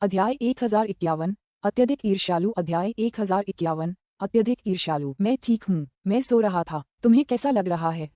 अध्याय 1051 अत्यधिक ईर्ष्यालु। अध्याय 1051 अत्यधिक ईर्ष्यालु। मैं ठीक हूँ, मैं सो रहा था। तुम्हें कैसा लग रहा है?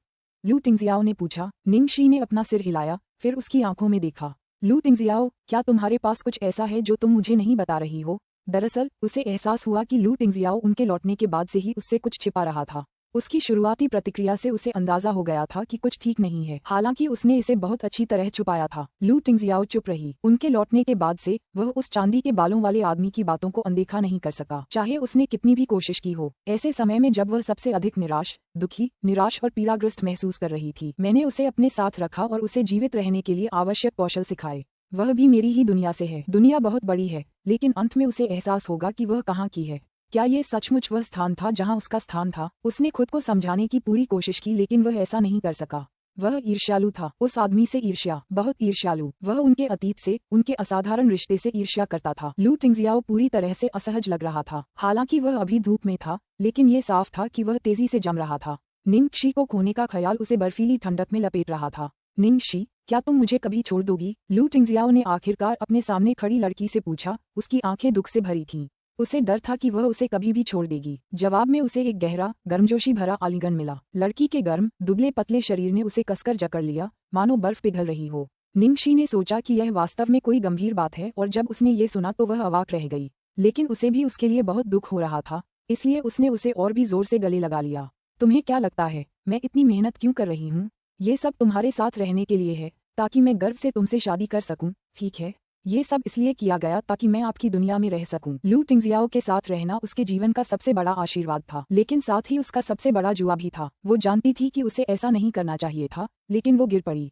लू टिंगजियाओ ने पूछा। निंगशी ने अपना सिर हिलाया, फिर उसकी आंखों में देखा। लू टिंगजियाओ, क्या तुम्हारे पास कुछ ऐसा है जो तुम मुझे नहीं बता रही हो? दरअसल उसे एहसास हुआ कि लू टिंगजियाओ उनके लौटने के बाद से ही उससे कुछ छिपा रहा था। उसकी शुरुआती प्रतिक्रिया से उसे अंदाजा हो गया था कि कुछ ठीक नहीं है, हालांकि उसने इसे बहुत अच्छी तरह छुपाया था। लू टिंगजियाओ चुप रही। उनके लौटने के बाद से वह उस चांदी के बालों वाले आदमी की बातों को अनदेखा नहीं कर सका, चाहे उसने कितनी भी कोशिश की हो। ऐसे समय में जब वह सबसे अधिक निराश और पीड़ाग्रस्त महसूस कर रही थी, मैंने उसे अपने साथ रखा और उसे जीवित रहने के लिए आवश्यक कौशल सिखाए। वह भी मेरी ही दुनिया से है। दुनिया बहुत बड़ी है, लेकिन अंत में उसे एहसास होगा कि वह कहाँ की है। क्या ये सचमुच वह स्थान था जहां उसका स्थान था? उसने खुद को समझाने की पूरी कोशिश की, लेकिन वह ऐसा नहीं कर सका। वह ईर्ष्यालु था। उस आदमी से ईर्ष्या, बहुत ईर्ष्यालु। वह उनके अतीत से, उनके असाधारण रिश्ते से ईर्ष्या करता था। लू टिंगजियाओ पूरी तरह से असहज लग रहा था। हालांकि वह अभी धूप में था, लेकिन ये साफ था कि वह तेजी से जम रहा था। निंगशी को खोने का ख्याल उसे बर्फीली ठंडक में लपेट रहा था। निंगशी, क्या तुम मुझे कभी छोड़ दोगी? लू टिंगजियाओ ने आखिरकार अपने सामने खड़ी लड़की से पूछा। उसकी आंखें दुख से भरी थीं। उसे डर था कि वह उसे कभी भी छोड़ देगी। जवाब में उसे एक गहरा, गर्मजोशी भरा आलिंगन मिला। लड़की के गर्म, दुबले पतले शरीर ने उसे कसकर जकड़ लिया, मानो बर्फ पिघल रही हो। निंगशी ने सोचा कि यह वास्तव में कोई गंभीर बात है, और जब उसने ये सुना तो वह अवाक रह गई। लेकिन उसे भी उसके लिए बहुत दुख हो रहा था, इसलिए उसने उसे और भी जोर से गले लगा लिया। तुम्हें क्या लगता है, मैं इतनी मेहनत क्यों कर रही हूँ? ये सब तुम्हारे साथ रहने के लिए है, ताकि मैं गर्व से तुमसे शादी कर सकूं, ठीक है? ये सब इसलिए किया गया ताकि मैं आपकी दुनिया में रह सकूं। लू टिंगजियाओ के साथ रहना उसके जीवन का सबसे बड़ा आशीर्वाद था, लेकिन साथ ही उसका सबसे बड़ा जुआ भी था। वो जानती थी कि उसे ऐसा नहीं करना चाहिए था, लेकिन वो गिर पड़ी।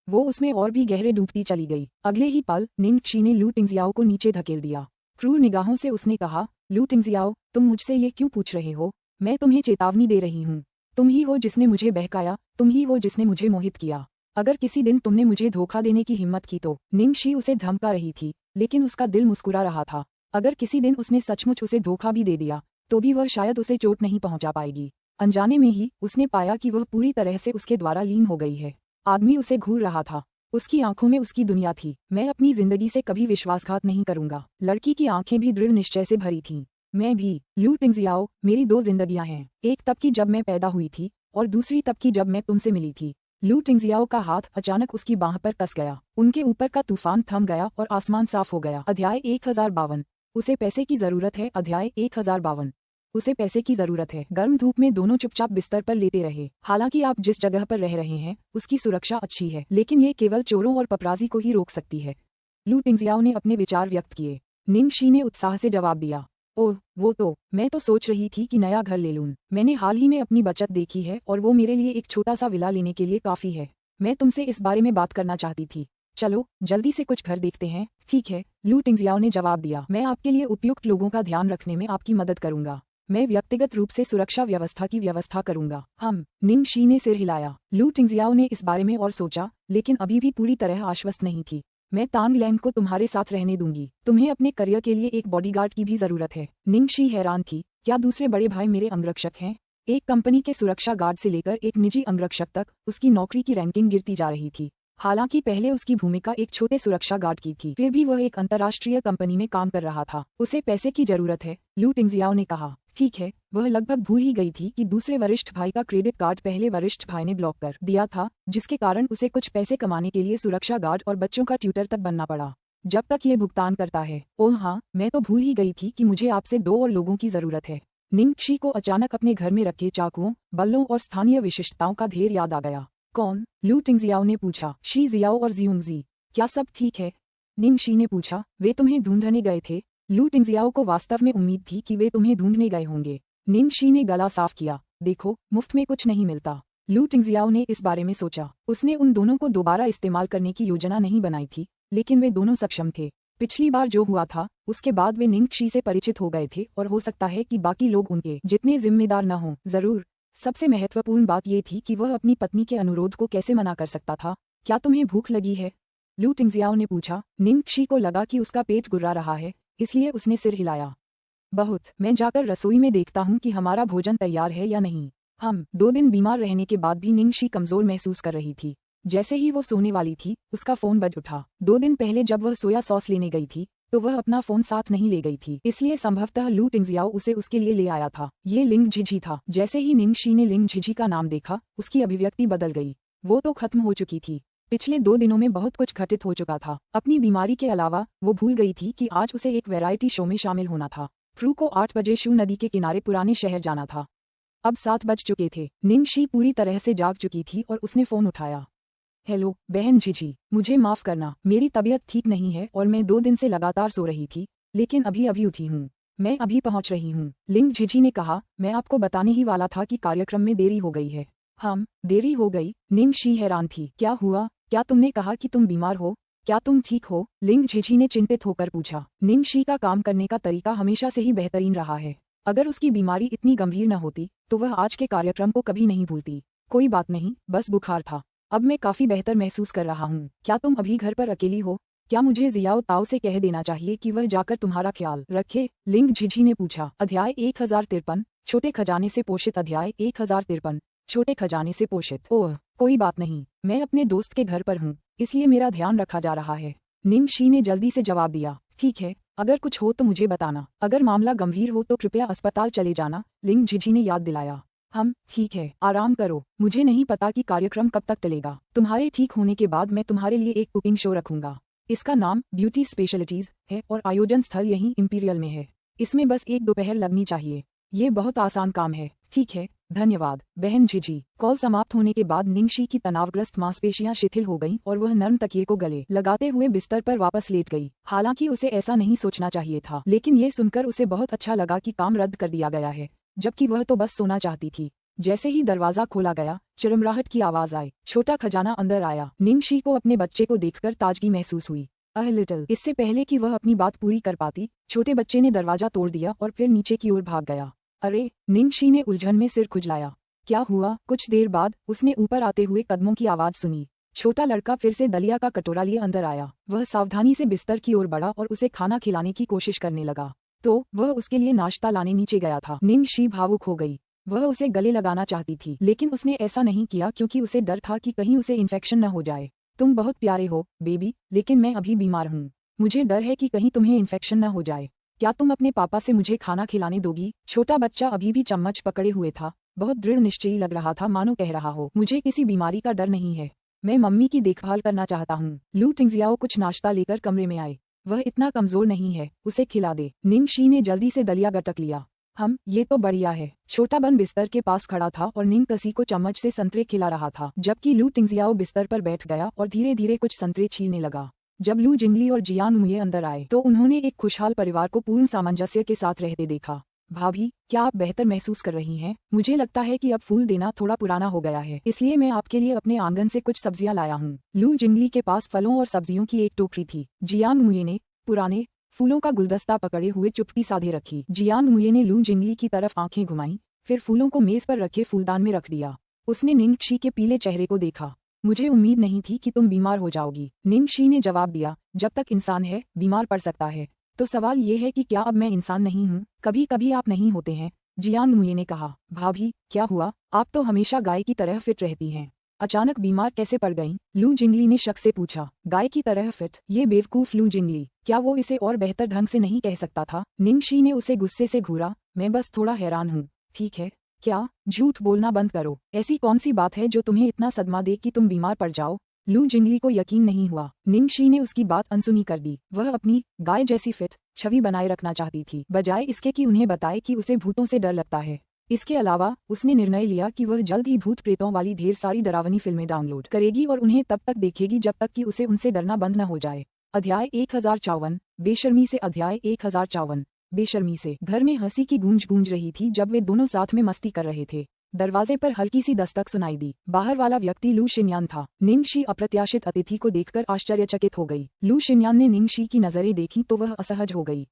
वो उसमें और भी गहरे डूबती चली गई। अगले ही पल निंगशी ने लू टिंगजियाओ को नीचे धकेल दिया। क्रूर निगाहों से उसने कहा, लू टिंगजियाओ, तुम मुझसे ये क्यों पूछ रहे हो? मैं तुम्हें चेतावनी दे रही हूँ। तुम ही हो जिसने मुझे बहकाया, तुम ही हो जिसने मुझे मोहित किया। अगर किसी दिन तुमने मुझे धोखा देने की हिम्मत की तो। निंगशी उसे धमका रही थी, लेकिन उसका दिल मुस्कुरा रहा था। अगर किसी दिन उसने सचमुच उसे धोखा भी दे दिया, तो भी वह शायद उसे चोट नहीं पहुंचा पाएगी। अनजाने में ही उसने पाया कि वह पूरी तरह से उसके द्वारा लीन हो गई है। आदमी उसे घूर रहा था। उसकी आंखों में उसकी दुनिया थी। मैं अपनी जिंदगी से कभी विश्वासघात नहीं करूंगा। लड़की की आंखें भी दृढ़ निश्चय से भरी थीं। मैं भी। लू टिंगजियाओ, मेरी दो जिंदगियां हैं, एक तब की जब मैं पैदा हुई थी, और दूसरी तब की जब मैं तुमसे मिली थी। लू टिंगजियाओ का हाथ अचानक उसकी बांह पर कस गया। उनके ऊपर का तूफान थम गया और आसमान साफ हो गया। अध्याय 1052 उसे पैसे की जरूरत है। अध्याय 1052 उसे पैसे की जरूरत है। गर्म धूप में दोनों चुपचाप बिस्तर पर लेटे रहे। हालांकि आप जिस जगह पर रह रहे हैं उसकी सुरक्षा अच्छी है, लेकिन ये केवल चोरों और पपराजी को ही रोक सकती है। लू टिंगजियाओ ने अपने विचार व्यक्त किए। निंगशी ने उत्साह से जवाब दिया, ओह, वो तो मैं तो सोच रही थी कि नया घर ले लूं। मैंने हाल ही में अपनी बचत देखी है और वो मेरे लिए एक छोटा सा विला लेने के लिए काफी है। मैं तुमसे इस बारे में बात करना चाहती थी। चलो जल्दी से कुछ घर देखते हैं। ठीक है, लू टिंगजियाओ ने जवाब दिया। मैं आपके लिए उपयुक्त लोगों का ध्यान रखने में आपकी मदद करूंगा। मैं व्यक्तिगत रूप से सुरक्षा व्यवस्था की व्यवस्था करूंगा। निंगशी ने सिर हिलाया। लू टिंगजियाओ ने इस बारे में और सोचा, लेकिन अभी भी पूरी तरह आश्वस्त नहीं थी। मैं तांग लैंग को तुम्हारे साथ रहने दूंगी। तुम्हें अपने करियर के लिए एक बॉडीगार्ड की भी जरूरत है। निंगशी हैरान थी। क्या दूसरे बड़े भाई मेरे अंगरक्षक हैं? एक कंपनी के सुरक्षा गार्ड से लेकर एक निजी अंगरक्षक तक उसकी नौकरी की रैंकिंग गिरती जा रही थी। हालांकि पहले उसकी भूमिका एक छोटे सुरक्षा गार्ड की थी, फिर भी वह एक अंतर्राष्ट्रीय कंपनी में काम कर रहा था। उसे पैसे की जरूरत है, लू टिंगजियाओ ने कहा। ठीक है, वह लगभग भूल ही गई थी कि दूसरे वरिष्ठ भाई का क्रेडिट कार्ड पहले वरिष्ठ भाई ने ब्लॉक कर दिया था, जिसके कारण उसे कुछ पैसे कमाने के लिए सुरक्षा गार्ड और बच्चों का ट्यूटर तक बनना पड़ा। जब तक ये भुगतान करता है। ओह हाँ, मैं तो भूल ही गई थी कि मुझे आपसे दो और लोगों की जरूरत है। निंगशी को अचानक अपने घर में रखे चाकुओं, बल्लों और स्थानीय विशिष्टताओं का ढेर याद आ गया। कौन? लू टिंगजियाओ ने पूछा। शी जियाओ और जियुंगजी। क्या सब ठीक है? निंगशी ने पूछा। वे तुम्हें ढूंढने गए थे? लू टिंगजियाओ को वास्तव में उम्मीद थी कि वे तुम्हें ढूंढने गए होंगे। निंगशी ने गला साफ किया। देखो, मुफ्त में कुछ नहीं मिलता। लू टिंगजियाओ ने इस बारे में सोचा। उसने उन दोनों को दोबारा इस्तेमाल करने की योजना नहीं बनाई थी, लेकिन वे दोनों सक्षम थे। पिछली बार जो हुआ था, उसके बाद वे निंगशी से परिचित हो गए थे, और हो सकता है कि बाकी लोग उनके जितने जिम्मेदार न हों। जरूर। सबसे महत्वपूर्ण बात यह थी कि वह अपनी पत्नी के अनुरोध को कैसे मना कर सकता था। क्या तुम्हें भूख लगी है? लू टिंगजियाओ ने पूछा। निंगशी को लगा कि उसका पेट गुर्रा रहा है, इसलिए उसने सिर हिलाया। बहुत। मैं जाकर रसोई में देखता हूँ कि हमारा भोजन तैयार है या नहीं। 2 दिन बीमार रहने के बाद भी निंगशी कमजोर महसूस कर रही थी। जैसे ही वो सोने वाली थी, उसका फोन बज उठा। 2 दिन पहले जब वह सोया सॉस लेने गई थी, तो वह अपना फोन साथ नहीं ले गई थी, इसलिए संभवतः लू टिंगजियाओ उसे उसके लिए ले आया था। ये लिंग झिझी था। जैसे ही निंगशी ने लिंग झिझी का नाम देखा, उसकी अभिव्यक्ति बदल गई। वो तो खत्म हो चुकी थी। पिछले 2 दिनों में बहुत कुछ घटित हो चुका था। अपनी बीमारी के अलावा वो भूल गई थी कि आज उसे एक वैरायटी शो में शामिल होना था। फ्रू को 8 बजे शू नदी के किनारे पुराने शहर जाना था। अब 7 बज चुके थे। निंगशी पूरी तरह से जाग चुकी थी और उसने फोन उठाया। हेलो बहन झिझी, मुझे माफ करना, मेरी तबीयत ठीक नहीं है और मैं 2 दिन से लगातार सो रही थी, लेकिन अभी अभी उठी हूँ। मैं अभी पहुँच रही हूँ। लिंग झिझी ने कहा, मैं आपको बताने ही वाला था कि कार्यक्रम में देरी हो गई है। हम देरी हो गई? निंगशी हैरान थी। क्या हुआ? क्या तुमने कहा कि तुम बीमार हो? क्या तुम ठीक हो? लिंग झिझी ने चिंतित होकर पूछा। निंगशी का काम करने का तरीका हमेशा से ही बेहतरीन रहा है। अगर उसकी बीमारी इतनी गंभीर न होती तो वह आज के कार्यक्रम को कभी नहीं भूलती। कोई बात नहीं, बस बुखार था। अब मैं काफी बेहतर महसूस कर रहा हूँ। क्या तुम अभी घर पर अकेली हो? क्या मुझे जियाओ ताओ से कह देना चाहिए कि वह जाकर तुम्हारा ख्याल रखे? लिंग झिझी ने पूछा। अध्याय 1053 छोटे खजाने से पोषित। अध्याय 1053 छोटे खजाने से पोषित। ओह, कोई बात नहीं, मैं अपने दोस्त के घर पर हूँ, इसलिए मेरा ध्यान रखा जा रहा है। निंगशी ने जल्दी से जवाब दिया। ठीक है, अगर कुछ हो तो मुझे बताना। अगर मामला गंभीर हो तो कृपया अस्पताल चले जाना, लिंग झिझी ने याद दिलाया। हम ठीक है, आराम करो। मुझे नहीं पता कि कार्यक्रम कब तक चलेगा। तुम्हारे ठीक होने के बाद मैं तुम्हारे लिए एक कुकिंग शो रखूंगा। इसका नाम ब्यूटी स्पेशलिटीज है और आयोजन स्थल यहीं इंपीरियल में है। इसमें बस 1 दोपहर लगनी चाहिए। ये बहुत आसान काम है। ठीक है, धन्यवाद बहन झिझी। कॉल समाप्त होने के बाद निंगशी की तनावग्रस्त मांसपेशियां शिथिल हो गईं और वह नर्म तकिए को गले लगाते हुए बिस्तर पर वापस लेट गई। हालांकि उसे ऐसा नहीं सोचना चाहिए था, लेकिन ये सुनकर उसे बहुत अच्छा लगा कि काम रद्द कर दिया गया है, जबकि वह तो बस सोना चाहती थी। जैसे ही दरवाजा खोला गया, चिरमराहट की आवाज आई। छोटा खजाना अंदर आया। निंगशी को अपने बच्चे को देखकर ताजगी महसूस हुई। लिटिल। इससे पहले कि वह अपनी बात पूरी कर पाती, छोटे बच्चे ने दरवाजा तोड़ दिया और फिर नीचे की ओर भाग गया। अरे, निंगशी ने उलझन में सिर खुजलाया। क्या हुआ? कुछ देर बाद उसने ऊपर आते हुए कदमों की आवाज सुनी। छोटा लड़का फिर से दलिया का कटोरा लिए अंदर आया। वह सावधानी से बिस्तर की ओर बढ़ा और उसे खाना खिलाने की कोशिश करने लगा। तो वह उसके लिए नाश्ता लाने नीचे गया था। निंगशी भावुक हो गई। वह उसे गले लगाना चाहती थी, लेकिन उसने ऐसा नहीं किया क्योंकि उसे डर था कि कहीं उसे इन्फेक्शन न हो जाए। तुम बहुत प्यारे हो बेबी, लेकिन मैं अभी बीमार हूँ। मुझे डर है कि कहीं तुम्हें इन्फेक्शन न हो जाए। क्या तुम अपने पापा से मुझे खाना खिलाने दोगी? छोटा बच्चा अभी भी चम्मच पकड़े हुए था। बहुत दृढ़ निश्चयी लग रहा था, मानो कह रहा हो, मुझे किसी बीमारी का डर नहीं है। मैं मम्मी की देखभाल करना चाहता हूँ। लू टिंगजियाओ कुछ नाश्ता लेकर कमरे में आए। वह इतना कमजोर नहीं है, उसे खिला दे। निंगशी ने जल्दी से दलिया गटक लिया। ये तो बढ़िया है। छोटा बन बिस्तर के पास खड़ा था और निंगकसी को चम्मच से संतरे खिला रहा था, जबकि लू टिंगजियाओ बिस्तर पर बैठ गया और धीरे धीरे कुछ संतरे छीलने लगा। जब लू जिंगली और जियांग मुये अंदर आए तो उन्होंने एक खुशहाल परिवार को पूर्ण सामंजस्य के साथ रहते देखा। भाभी, क्या आप बेहतर महसूस कर रही हैं? मुझे लगता है कि अब फूल देना थोड़ा पुराना हो गया है, इसलिए मैं आपके लिए अपने आंगन से कुछ सब्जियां लाया हूँ। लू जिंगली के पास फलों और सब्जियों की एक टोकरी थी। जियांग मुये ने पुराने फूलों का गुलदस्ता पकड़े हुए चुप्पी साधे रखी। जियांग मुये ने लू जिंगली की तरफ आंखें घुमाई, फिर फूलों को मेज पर रखे फूलदान में रख दिया। उसने निंगशी के पीले चेहरे को देखा। मुझे उम्मीद नहीं थी कि तुम बीमार हो जाओगी, निंगशी ने जवाब दिया। जब तक इंसान है, बीमार पड़ सकता है। तो सवाल ये है कि क्या अब मैं इंसान नहीं हूँ? कभी कभी आप नहीं होते हैं, जियांग मुये ने कहा। भाभी, क्या हुआ? आप तो हमेशा गाय की तरह फिट रहती हैं। अचानक बीमार कैसे पड़ गईं? लू जिंगली ने शक से पूछा। गाय की तरह फिट? ये बेवकूफ लू जिंगली, क्या वो इसे और बेहतर ढंग से नहीं कह सकता था? निंगशी ने उसे गुस्से से घूरा। मैं बस थोड़ा हैरान हूँ। ठीक है, क्या? झूठ बोलना बंद करो। ऐसी कौन सी बात है जो तुम्हें इतना सदमा दे कि तुम बीमार पड़ जाओ? लू जिंगली को यकीन नहीं हुआ। निंगशी ने उसकी बात अनसुनी कर दी। वह अपनी गाय जैसी फिट छवि बनाए रखना चाहती थी, बजाय इसके कि उन्हें बताए कि उसे भूतों से डर लगता है। इसके अलावा उसने निर्णय लिया कि वह जल्द ही भूत प्रेतों वाली ढेर सारी डरावनी फिल्में डाउनलोड करेगी और उन्हें तब तक देखेगी जब तक कि उसे उनसे डरना बंद न हो जाए। अध्याय 1054 बेशर्मी से। अध्याय 1054 बेशर्मी से। घर में हंसी की गूंज गूंज रही थी जब वे दोनों साथ में मस्ती कर रहे थे। दरवाजे पर हल्की सी दस्तक सुनाई दी। बाहर वाला व्यक्ति लू शिन्यान था। निंगशी अप्रत्याशित अतिथि को देखकर आश्चर्यचकित हो गई। लू शिन्यान ने निंगशी की नजरें देखी तो वह असहज हो गई।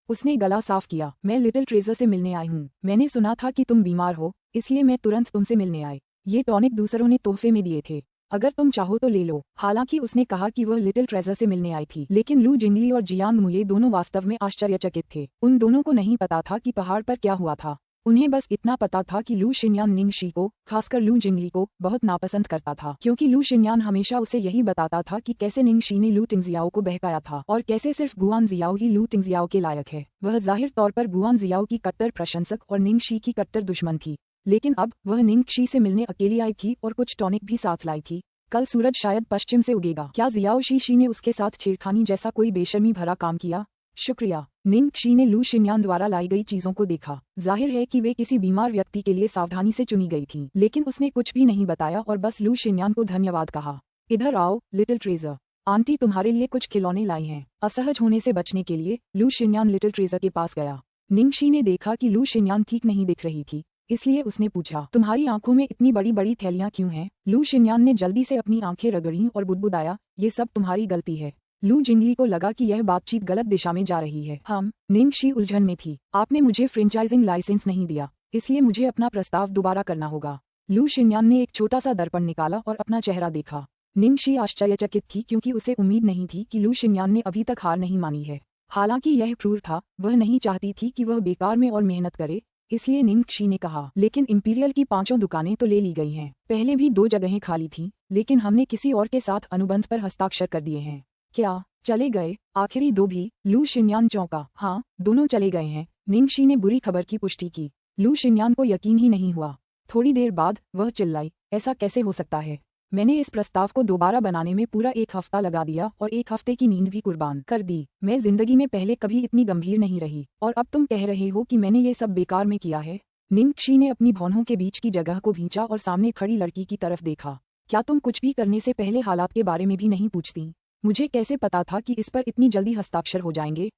उसने गला साफ किया। मैं लिटिल ट्रेजर से मिलने आई हूँ। मैंने सुना था कि तुम बीमार हो, इसलिए मैं तुरंत तुमसे मिलने आई। ये टॉनिक दूसरों ने तोहफे में दिए थे, अगर तुम चाहो तो ले लो। हालांकि उसने कहा कि वह लिटिल ट्रेजर से मिलने आई थी, लेकिन लू जिंगली और जियांग मुये दोनों वास्तव में आश्चर्यचकित थे। उन दोनों को नहीं पता था कि पहाड़ पर क्या हुआ था। उन्हें बस इतना पता था कि लू शिन्यान निंगशी को, खासकर लू जिंगली को, बहुत नापसंद करता था, क्योंकि लू शिन्यान हमेशा उसे यही बताता था कि कैसे निंगशी ने लू टिंगजियाओ को बहकाया था और कैसे सिर्फ गुआन जियाओ ही लू टिंगजियाओ के लायक है। वह जाहिर तौर पर गुआन जियाओ की कट्टर प्रशंसक और निंगशी की कट्टर दुश्मन थी, लेकिन अब वह निंगशी से मिलने अकेली आई थी और कुछ टॉनिक भी साथ लाई थी। कल सूरज शायद पश्चिम से उगेगा। क्या जियाओ शी ने उसके साथ छेड़खानी जैसा कोई बेशर्मी भरा काम किया? शुक्रिया। निंगशी ने लू शिन्यान द्वारा लाई गई चीजों को देखा। जाहिर है कि वे किसी बीमार व्यक्ति के लिए सावधानी से चुनी गई थीं, लेकिन उसने कुछ भी नहीं बताया और बस लू शिन्यान को धन्यवाद कहा। इधर आओ लिटिल ट्रेजर, आंटी तुम्हारे लिए कुछ खिलौने लाई हैं। असहज होने से बचने के लिए लू शिन्यान लिटिल ट्रेजर के पास गया। निंगशी ने देखा कि लू शिन्यान ठीक नहीं दिख रही थी, इसलिए उसने पूछा, तुम्हारी आंखों में इतनी बड़ी बड़ी थैलियां क्यों हैं? लू शिन्यान ने जल्दी से अपनी आंखें रगड़ीं और बुदबुदाया, ये सब तुम्हारी गलती है। लू जिंगली को लगा कि यह बातचीत गलत दिशा में जा रही है। निंगशी उलझन में थी। आपने मुझे फ्रेंचाइजिंग लाइसेंस नहीं दिया, इसलिए मुझे अपना प्रस्ताव दोबारा करना होगा। लू शिन्यान ने एक छोटा सा दर्पण निकाला और अपना चेहरा देखा। निंगशी आश्चर्यचकित थी क्योंकि उसे उम्मीद नहीं थी कि लू शिन्यान ने अभी तक हार नहीं मानी है। हालांकि यह क्रूर था, वह नहीं चाहती थी कि वह बेकार में और मेहनत करे, इसलिए निंगशी ने कहा, लेकिन इंपीरियल की 5 दुकानें तो ले ली गई हैं। पहले भी 2 जगहें खाली थीं, लेकिन हमने किसी और के साथ अनुबंध पर हस्ताक्षर कर दिए हैं। क्या चले गए? आखिरी 2 भी? लू शिन्यान चौंका। हाँ, दोनों चले गए हैं। निंगशी ने बुरी खबर की पुष्टि की। लू शिन्यान को यकीन ही नहीं हुआ। थोड़ी देर बाद वह चिल्लाई, ऐसा कैसे हो सकता है? मैंने इस प्रस्ताव को दोबारा बनाने में पूरा 1 हफ्ता लगा दिया और 1 हफ्ते की नींद भी कुर्बान कर दी। मैं जिंदगी में पहले कभी इतनी गंभीर नहीं रही, और अब तुम कह रहे हो कि मैंने ये सब बेकार में किया है? निंगशी ने अपनी भौहों के बीच की जगह को भींचा और सामने खड़ी लड़की की तरफ देखा। क्या तुम कुछ भी करने से पहले हालात के बारे में भी नहीं पूछती? मुझे कैसे पता था कि इस पर इतनी जल्दी हस्ताक्षर हो जाएंगे?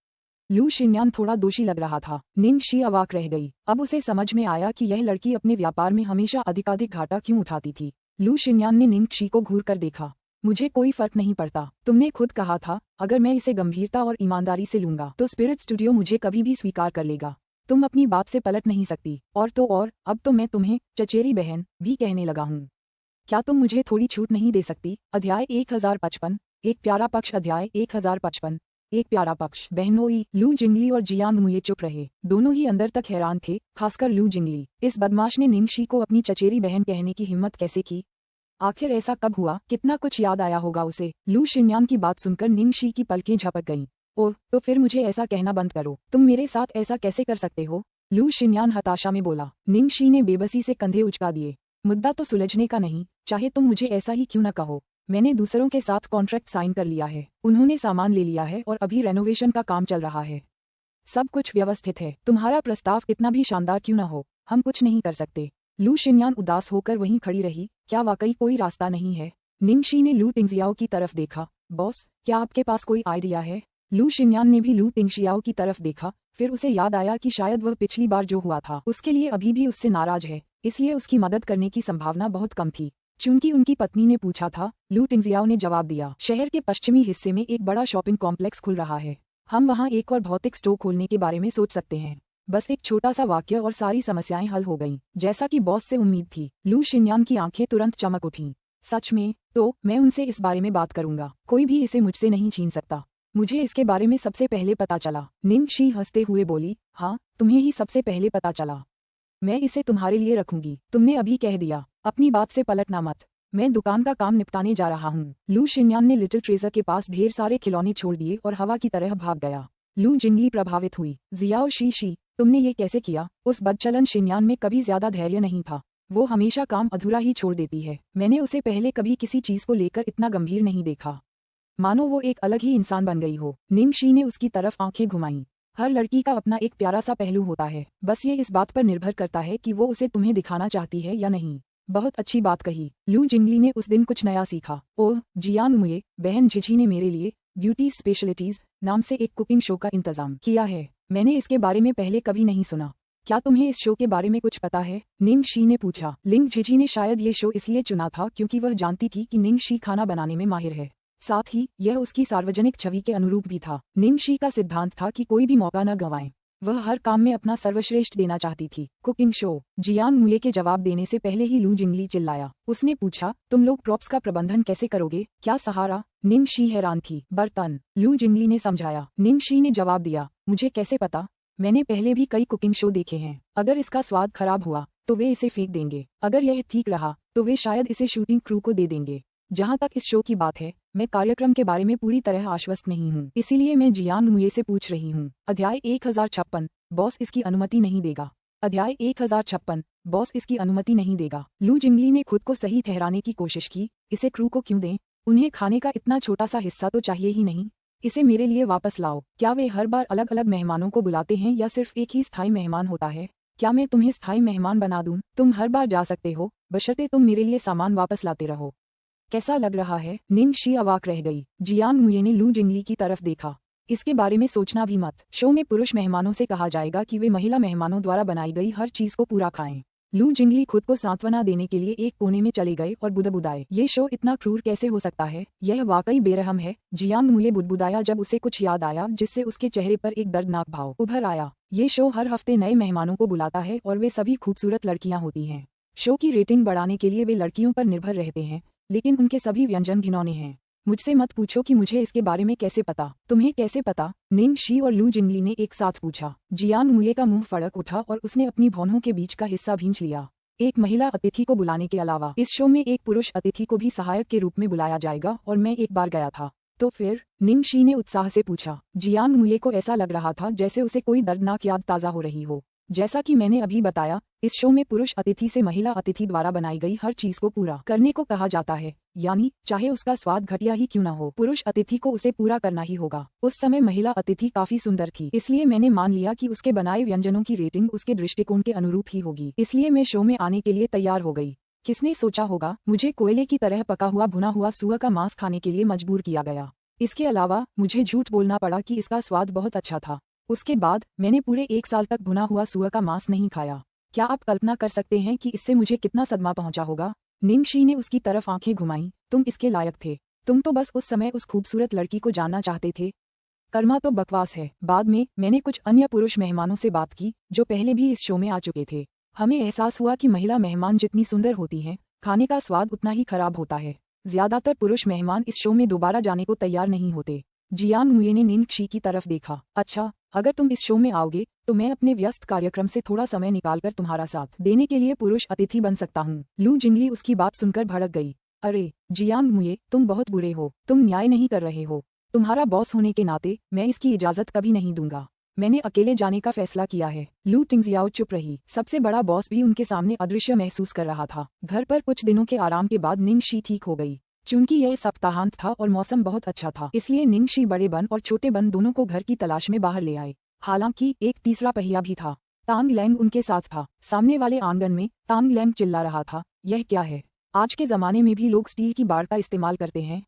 लू शिन्यान थोड़ा दोषी लग रहा था। निंगशी अवाक रह गई। अब उसे समझ में आया कि यह लड़की अपने व्यापार में हमेशा अधिकाधिक घाटा क्यों उठाती थी। लू शिन्यान ने निंगशी को घूर कर देखा। मुझे कोई फर्क नहीं पड़ता। तुमने खुद कहा था, अगर मैं इसे गंभीरता और ईमानदारी से लूंगा तो स्पिरिट स्टूडियो मुझे कभी भी स्वीकार कर लेगा। तुम अपनी बात से पलट नहीं सकती। और तो और, अब तो मैं तुम्हें चचेरी बहन भी कहने लगा हूँ। क्या तुम मुझे थोड़ी छूट नहीं दे सकती? अध्याय 1055, एक प्यारा पक्ष। अध्याय 1055, एक प्यारा पक्ष। बहनोई, लू जिंगली और जियांग मुये चुप रहे। दोनों ही अंदर तक हैरान थे, खासकर लू जिंगली। इस बदमाश ने निंगशी को अपनी चचेरी बहन कहने की हिम्मत कैसे की? आखिर ऐसा कब हुआ? कितना कुछ याद आया होगा उसे। लू शिन्यान की बात सुनकर निंगशी की पलकें झपक गईं। ओह, तो फिर मुझे ऐसा कहना बंद करो। तुम मेरे साथ ऐसा कैसे कर सकते हो? लू शिन्यान हताशा में बोला। निंगशी ने बेबसी से कंधे उचका दिए। मुद्दा तो सुलझने का नहीं, चाहे तुम मुझे ऐसा ही क्यों न कहो। मैंने दूसरों के साथ कॉन्ट्रैक्ट साइन कर लिया है, उन्होंने सामान ले लिया है और अभी रेनोवेशन का काम चल रहा है। सब कुछ व्यवस्थित है। तुम्हारा प्रस्ताव कितना भी शानदार क्यों न हो, हम कुछ नहीं कर सकते। लू शिन्यान उदास होकर वहीं खड़ी रही। क्या वाकई कोई रास्ता नहीं है? निंगशी ने लू टिंगजियाओ की तरफ देखा। बॉस, क्या आपके पास कोई आइडिया है? लू शिन्यान ने भी लू टिंगजियाओ की तरफ देखा। फिर उसे याद आया कि शायद वह पिछली बार जो हुआ था उसके लिए अभी भी उससे नाराज है, इसलिए उसकी मदद करने की संभावना बहुत कम थी। चूंकि उनकी पत्नी ने पूछा था, लू टिंगजियाओ ने जवाब दिया, शहर के पश्चिमी हिस्से में एक बड़ा शॉपिंग कॉम्प्लेक्स खुल रहा है। हम वहाँ एक और भौतिक स्टोर खोलने के बारे में सोच सकते हैं। बस एक छोटा सा वाक्य और सारी समस्याएं हल हो गईं, जैसा कि बॉस से उम्मीद थी। लू शिन्यान की आंखें तुरंत चमक उठीं। सच में? तो मैं उनसे इस बारे में बात करूंगा। कोई भी इसे मुझसे नहीं छीन सकता। मुझे इसके बारे में सबसे पहले पता चला। निंगशी हंसते हुए बोली, हाँ, तुम्हें ही सबसे पहले पता चला। मैं इसे तुम्हारे लिए रखूंगी। तुमने अभी कह दिया, अपनी बात से पलटना मत। मैं दुकान का काम निपटाने जा रहा हूँ। लू शिन्यान ने लिटिल ट्रेजर के पास ढेर सारे खिलौने छोड़ दिए और हवा की तरह भाग गया। लू जिंगली प्रभावित हुई। जियाओ शी, तुमने ये कैसे किया? उस बदचलन शिन्यान में कभी ज्यादा धैर्य नहीं था। वो हमेशा काम अधूरा ही छोड़ देती है। मैंने उसे पहले कभी किसी चीज को लेकर इतना गंभीर नहीं देखा, मानो वो एक अलग ही इंसान बन गई हो। निंगशी ने उसकी तरफ आंखें घुमाईं। हर लड़की का अपना एक प्यारा सा पहलू होता है, बस ये इस बात पर निर्भर करता है कि वो उसे तुम्हें दिखाना चाहती है या नहीं। बहुत अच्छी बात कही। लू जिंगली ने उस दिन कुछ नया सीखा। ओह, जियांग मुये, बहन झिझी ने मेरे लिए ब्यूटी स्पेशलिटीज नाम से एक कुकिंग शो का इंतजाम किया है। मैंने इसके बारे में पहले कभी नहीं सुना। क्या तुम्हें इस शो के बारे में कुछ पता है? निंगशी ने पूछा। लिंग झिझी ने शायद ये शो इसलिए चुना था क्योंकि वह जानती थी कि निंगशी खाना बनाने में माहिर है। साथ ही यह उसकी सार्वजनिक छवि के अनुरूप भी था। निंगशी का सिद्धांत था कि कोई भी मौका न गंवाएं। वह हर काम में अपना सर्वश्रेष्ठ देना चाहती थी। Cooking show? जियांग मुये के जवाब देने से पहले ही लू जिंगली चिल्लाया। उसने पूछा, तुम लोग प्रॉप्स का प्रबंधन कैसे करोगे? क्या सहारा? निंगशी हैरान थी। बर्तन, लू जिंगली ने समझाया। निंगशी ने जवाब दिया, मुझे कैसे पता? मैंने पहले भी कई कुकिंग शो देखे हैं। अगर इसका स्वाद खराब हुआ तो वे इसे फेंक देंगे, अगर यह ठीक रहा तो वे शायद इसे शूटिंग क्रू को दे देंगे। जहां तक इस शो की बात है, मैं कार्यक्रम के बारे में पूरी तरह आश्वस्त नहीं हूँ, इसीलिए मैं जियांग मुये से पूछ रही हूँ। अध्याय 1056, बॉस इसकी अनुमति नहीं देगा। अध्याय 1056, बॉस इसकी अनुमति नहीं देगा। लू जिंगली ने खुद को सही ठहराने की कोशिश की, इसे क्रू को क्यों दें? उन्हें खाने का इतना छोटा सा हिस्सा तो चाहिए ही नहीं। इसे मेरे लिए वापस लाओ। क्या वे हर बार अलग अलग मेहमानों को बुलाते हैं या सिर्फ एक ही स्थायी मेहमान होता है? क्या मैं तुम्हें स्थायी मेहमान बना दूं? तुम हर बार जा सकते हो, बशर्ते तुम मेरे लिए सामान वापस लाते रहो। कैसा लग रहा है? निंग शी अवाक रह गई। जियांग मुये ने लू जिंगली की तरफ देखा। इसके बारे में सोचना भी मत। शो में पुरुष मेहमानों से कहा जाएगा कि वे महिला मेहमानों द्वारा बनाई गई हर चीज को पूरा खाएं। लू जिंगली खुद को सांत्वना देने के लिए एक कोने में चले गए और बुदबुदाए। ये शो इतना क्रूर कैसे हो सकता है? यह वाकई बेरहम है। जियांग मुये बुदबुदाया जब उसे कुछ याद आया, जिससे उसके चेहरे पर एक दर्दनाक भाव उभर आया। ये शो हर हफ्ते नए मेहमानों को बुलाता है और वे सभी खूबसूरत लड़कियां होती हैं। शो की रेटिंग बढ़ाने के लिए वे लड़कियों पर निर्भर रहते हैं, लेकिन उनके सभी व्यंजन घिनौने हैं। मुझसे मत पूछो कि मुझे इसके बारे में कैसे पता। तुम्हें कैसे पता? निंग शी और लू जिंगली ने एक साथ पूछा। जियांग मुये का मुंह फड़क उठा और उसने अपनी भौंहों के बीच का हिस्सा भींच लिया। एक महिला अतिथि को बुलाने के अलावा इस शो में एक पुरुष अतिथि को भी सहायक के रूप में बुलाया जाएगा, और मैं एक बार गया था। तो फिर? निंग शी ने उत्साह से पूछा। जियांग मुये को ऐसा लग रहा था जैसे उसे कोई दर्दनाक याद ताज़ा हो रही हो। जैसा कि मैंने अभी बताया, इस शो में पुरुष अतिथि से महिला अतिथि द्वारा बनाई गई हर चीज को पूरा करने को कहा जाता है, यानी चाहे उसका स्वाद घटिया ही क्यों न हो, पुरुष अतिथि को उसे पूरा करना ही होगा। उस समय महिला अतिथि काफी सुंदर थी, इसलिए मैंने मान लिया कि उसके बनाए व्यंजनों की रेटिंग उसके दृष्टिकोण के अनुरूप ही होगी। इसलिए मैं शो में आने के लिए तैयार हो गई। किसने सोचा होगा मुझे कोयले की तरह पका हुआ भुना हुआ सुअर का मांस खाने के लिए मजबूर किया गया। इसके अलावा मुझे झूठ बोलना पड़ा कि इसका स्वाद बहुत अच्छा था। उसके बाद मैंने पूरे 1 साल तक भुना हुआ सुअर का मांस नहीं खाया। क्या आप कल्पना कर सकते हैं कि इससे मुझे कितना सदमा पहुंचा होगा? निंग शी ने उसकी तरफ आंखें घुमाईं। तुम इसके लायक थे। तुम तो बस उस समय उस खूबसूरत लड़की को जानना चाहते थे। कर्मा तो बकवास है। बाद में मैंने कुछ अन्य पुरुष मेहमानों से बात की जो पहले भी इस शो में आ चुके थे। हमें एहसास हुआ कि महिला मेहमान जितनी सुंदर होती हैं, खाने का स्वाद उतना ही खराब होता है। ज्यादातर पुरुष मेहमान इस शो में दोबारा जाने को तैयार नहीं होते। जियांग मुये ने निंग शी की तरफ देखा। अच्छा, अगर तुम इस शो में आओगे तो मैं अपने व्यस्त कार्यक्रम से थोड़ा समय निकालकर तुम्हारा साथ देने के लिए पुरुष अतिथि बन सकता हूँ। लू जिंगली उसकी बात सुनकर भड़क गई। अरे जियांग मुये, तुम बहुत बुरे हो। तुम न्याय नहीं कर रहे हो। तुम्हारा बॉस होने के नाते मैं इसकी इजाजत कभी नहीं दूंगा। मैंने अकेले जाने का फैसला किया है। लू टिंगजियाओ चुप रही। सबसे बड़ा बॉस भी उनके सामने अदृश्य महसूस कर रहा था। घर पर कुछ दिनों के आराम के बाद निंग शी ठीक हो गई। चूंकि यह सप्ताहांत था और मौसम बहुत अच्छा था, इसलिए निंग शी बड़े बन और छोटे बन दोनों को घर की तलाश में बाहर ले आए। हालांकि एक तीसरा पहिया भी था। तांग लैंग उनके साथ था। सामने वाले आंगन में तांग लैंग चिल्ला रहा था, यह क्या है? आज के जमाने में भी लोग स्टील की बाड़ का इस्तेमाल करते हैं।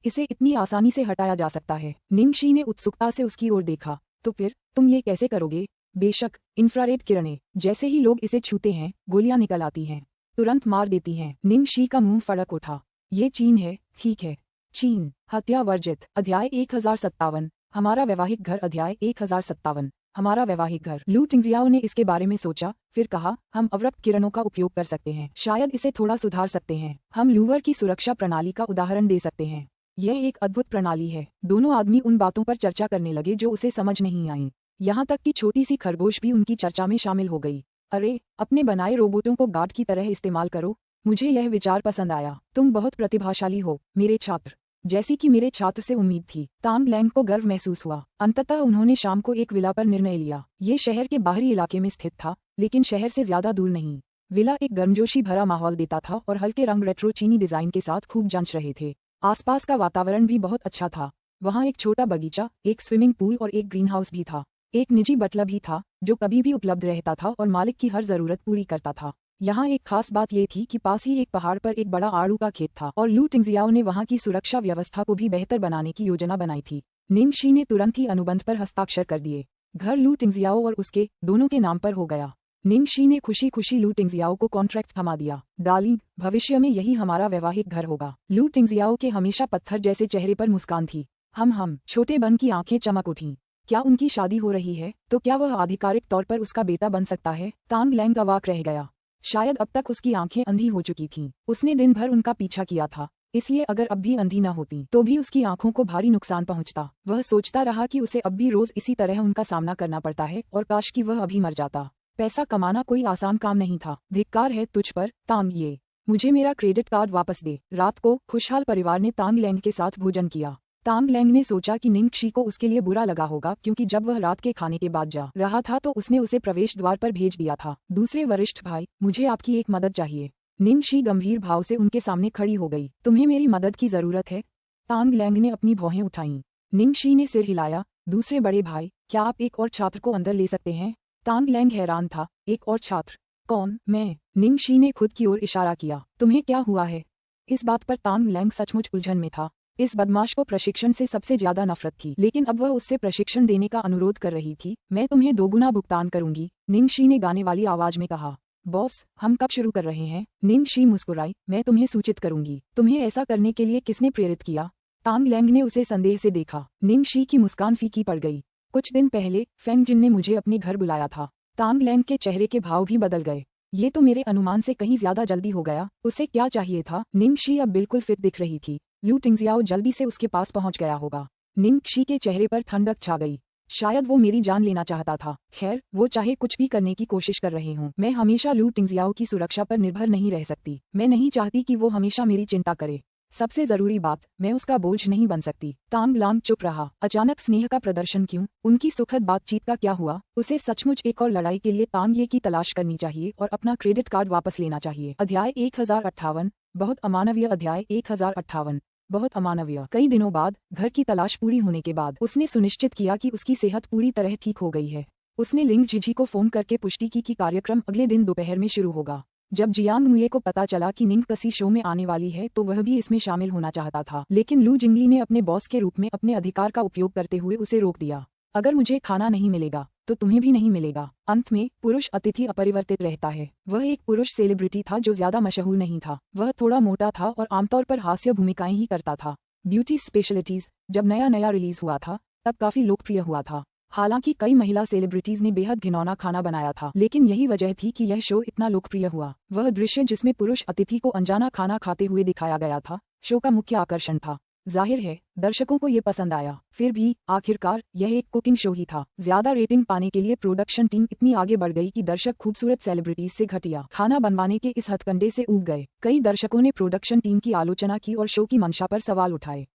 इसे इतनी आसानी से हटाया जा सकता है। निंग शी ने उत्सुकता से उसकी ओर देखा। तो फिर तुम ये कैसे करोगे? बेशक, इंफ्रारेड किरणें। जैसे ही लोग इसे छूते हैं, गोलियां निकल आती हैं, तुरंत मार देती हैं। निंग शी का मुंह फड़क उठा। ये चीन है, ठीक है। चीन। हत्या वर्जित। अध्याय 1057, हमारा वैवाहिक घर। अध्याय 1057, हमारा वैवाहिक घर। लू टिंगजियाओ ने इसके बारे में सोचा, फिर कहा, हम अवरक्त किरणों का उपयोग कर सकते हैं। शायद इसे थोड़ा सुधार सकते हैं। हम लूवर की सुरक्षा प्रणाली का उदाहरण दे सकते हैं। यह एक अद्भुत प्रणाली है। दोनों आदमी उन बातों पर चर्चा करने लगे जो उसे समझ नहीं आई। यहाँ तक कि छोटी सी खरगोश भी उनकी चर्चा में शामिल हो गई। अरे, अपने बनाए रोबोटों को गार्ड की तरह इस्तेमाल करो। मुझे यह विचार पसंद आया। तुम बहुत प्रतिभाशाली हो, मेरे छात्र। जैसी कि मेरे छात्र से उम्मीद थी। तांग लैंग को गर्व महसूस हुआ। अंततः उन्होंने शाम को एक विला पर निर्णय लिया। ये शहर के बाहरी इलाके में स्थित था, लेकिन शहर से ज्यादा दूर नहीं। विला एक गर्मजोशी भरा माहौल देता था और हल्के रंग रेट्रो चीनी डिजाइन के साथ खूब जंच रहे थे। आसपास का वातावरण भी बहुत अच्छा था। वहाँ एक छोटा बगीचा, एक स्विमिंग पूल और एक ग्रीन हाउस भी था। एक निजी बटला भी था जो कभी भी उपलब्ध रहता था और मालिक की हर जरूरत पूरी करता था। यहाँ एक खास बात ये थी कि पास ही एक पहाड़ पर एक बड़ा आड़ू का खेत था और लू टिंगजियाओ ने वहाँ की सुरक्षा व्यवस्था को भी बेहतर बनाने की योजना बनाई थी। निंग शी ने तुरंत ही अनुबंध पर हस्ताक्षर कर दिए। घर लू टिंगजियाओ और उसके दोनों के नाम पर हो गया। निंग शी ने खुशी खुशी लू टिंगजियाओ को कॉन्ट्रैक्ट थमा दिया। डार्लिंग, भविष्य में यही हमारा वैवाहिक घर होगा। लू टिंगजियाओ के हमेशा पत्थर जैसे चेहरे पर मुस्कान थी। हम छोटे बन की आंखें चमक उठीं। क्या उनकी शादी हो रही है? तो क्या वह आधिकारिक तौर पर उसका बेटा बन सकता है? तांग लैंग अवाक रह गया। शायद अब तक उसकी आंखें अंधी हो चुकी थीं। उसने दिन भर उनका पीछा किया था, इसलिए अगर अब भी अंधी न होती तो भी उसकी आंखों को भारी नुकसान पहुंचता। वह सोचता रहा कि उसे अब भी रोज इसी तरह उनका सामना करना पड़ता है और काश कि वह अभी मर जाता। पैसा कमाना कोई आसान काम नहीं था। धिक्कार है तुझ पर, तांग ये। मुझे मेरा क्रेडिट कार्ड वापस दे। रात को खुशहाल परिवार ने तांग लैंग के साथ भोजन किया। तांग लैंग ने सोचा कि निंगशी को उसके लिए बुरा लगा होगा क्योंकि जब वह रात के खाने के बाद जा रहा था तो उसने उसे प्रवेश द्वार पर भेज दिया था। दूसरे वरिष्ठ भाई, मुझे आपकी एक मदद चाहिए। निंगशी गंभीर भाव से उनके सामने खड़ी हो गई। तुम्हें मेरी मदद की जरूरत है? तांग लैंग ने अपनी भौहें उठाईं। निंगशी ने सिर हिलाया। दूसरे बड़े भाई, क्या आप एक और छात्र को अंदर ले सकते हैं? तांग लैंग हैरान था। एक और छात्र? कौन? मैं। निंगशी ने खुद की ओर इशारा किया। तुम्हें क्या हुआ है? इस बात पर तांग लैंग सचमुच उलझन में था। इस बदमाश को प्रशिक्षण से सबसे ज्यादा नफरत थी, लेकिन अब वह उससे प्रशिक्षण देने का अनुरोध कर रही थी। मैं तुम्हें दोगुना भुगतान करूंगी, निंगशी ने गाने वाली आवाज में कहा। बॉस, हम कब शुरू कर रहे हैं? निंगशी मुस्कुराई। मैं तुम्हें सूचित करूंगी। तुम्हें ऐसा करने के लिए किसने प्रेरित किया? तांग लैंग ने उसे संदेह से देखा। निंगशी की मुस्कान फीकी पड़ गई। कुछ दिन पहले फेंग जिन ने मुझे अपने घर बुलाया था। तांग लैंग के चेहरे के भाव भी बदल गए। ये तो मेरे अनुमान से कहीं ज्यादा जल्दी हो गया। उसे क्या चाहिए था? निंगशी अब बिल्कुल फिट दिख रही थी। लू टिंगजियाओ जल्दी से उसके पास पहुंच गया होगा। निंगशी के चेहरे पर ठंडक छा गई। शायद वो मेरी जान लेना चाहता था। खैर, वो चाहे कुछ भी करने की कोशिश कर रहे हों, मैं हमेशा लू टिंगजियाओ की सुरक्षा पर निर्भर नहीं रह सकती। मैं नहीं चाहती कि वो हमेशा मेरी चिंता करे। सबसे जरूरी बात, मैं उसका बोझ नहीं बन सकती। तांग लांग चुप रहा। अचानक स्नेह का प्रदर्शन क्यों? उनकी सुखद बातचीत का क्या हुआ? उसे सचमुच एक और लड़ाई के लिए तांग ये की तलाश करनी चाहिए और अपना क्रेडिट कार्ड वापस लेना चाहिए। अध्याय 1058। बहुत अमानवीय। अध्याय 1058। बहुत अमानवीय। कई दिनों बाद, घर की तलाश पूरी होने के बाद, उसने सुनिश्चित किया कि उसकी सेहत पूरी तरह ठीक हो गई है। उसने लिंग जिजी को फोन करके पुष्टि की कि कार्यक्रम अगले दिन दोपहर में शुरू होगा। जब जियांग मुये को पता चला कि निंग कसी शो में आने वाली है तो वह भी इसमें शामिल होना चाहता था, लेकिन लू जिंगली ने अपने बॉस के रूप में अपने अधिकार का उपयोग करते हुए उसे रोक दिया। अगर मुझे खाना नहीं मिलेगा तो तुम्हें भी नहीं मिलेगा। अंत में पुरुष अतिथि अपरिवर्तित रहता है। वह एक पुरुष सेलिब्रिटी था जो ज्यादा मशहूर नहीं था। वह थोड़ा मोटा था और आमतौर पर हास्य भूमिकाएं ही करता था। ब्यूटी स्पेशलिटीज जब नया नया रिलीज हुआ था तब काफी लोकप्रिय हुआ था। हालांकि कई महिला सेलिब्रिटीज ने बेहद घिनौना खाना बनाया था, लेकिन यही वजह थी कि यह शो इतना लोकप्रिय हुआ। वह दृश्य जिसमें पुरुष अतिथि को अनजाना खाना खाते हुए दिखाया गया था, शो का मुख्य आकर्षण था। जाहिर है, दर्शकों को ये पसंद आया। फिर भी आखिरकार यह एक कुकिंग शो ही था। ज्यादा रेटिंग पाने के लिए प्रोडक्शन टीम इतनी आगे बढ़ गई कि दर्शक खूबसूरत सेलिब्रिटीज से घटिया खाना बनवाने के इस हथकंडे से ऊब गए। कई दर्शकों ने प्रोडक्शन टीम की आलोचना की और शो की मंशा पर सवाल उठाए।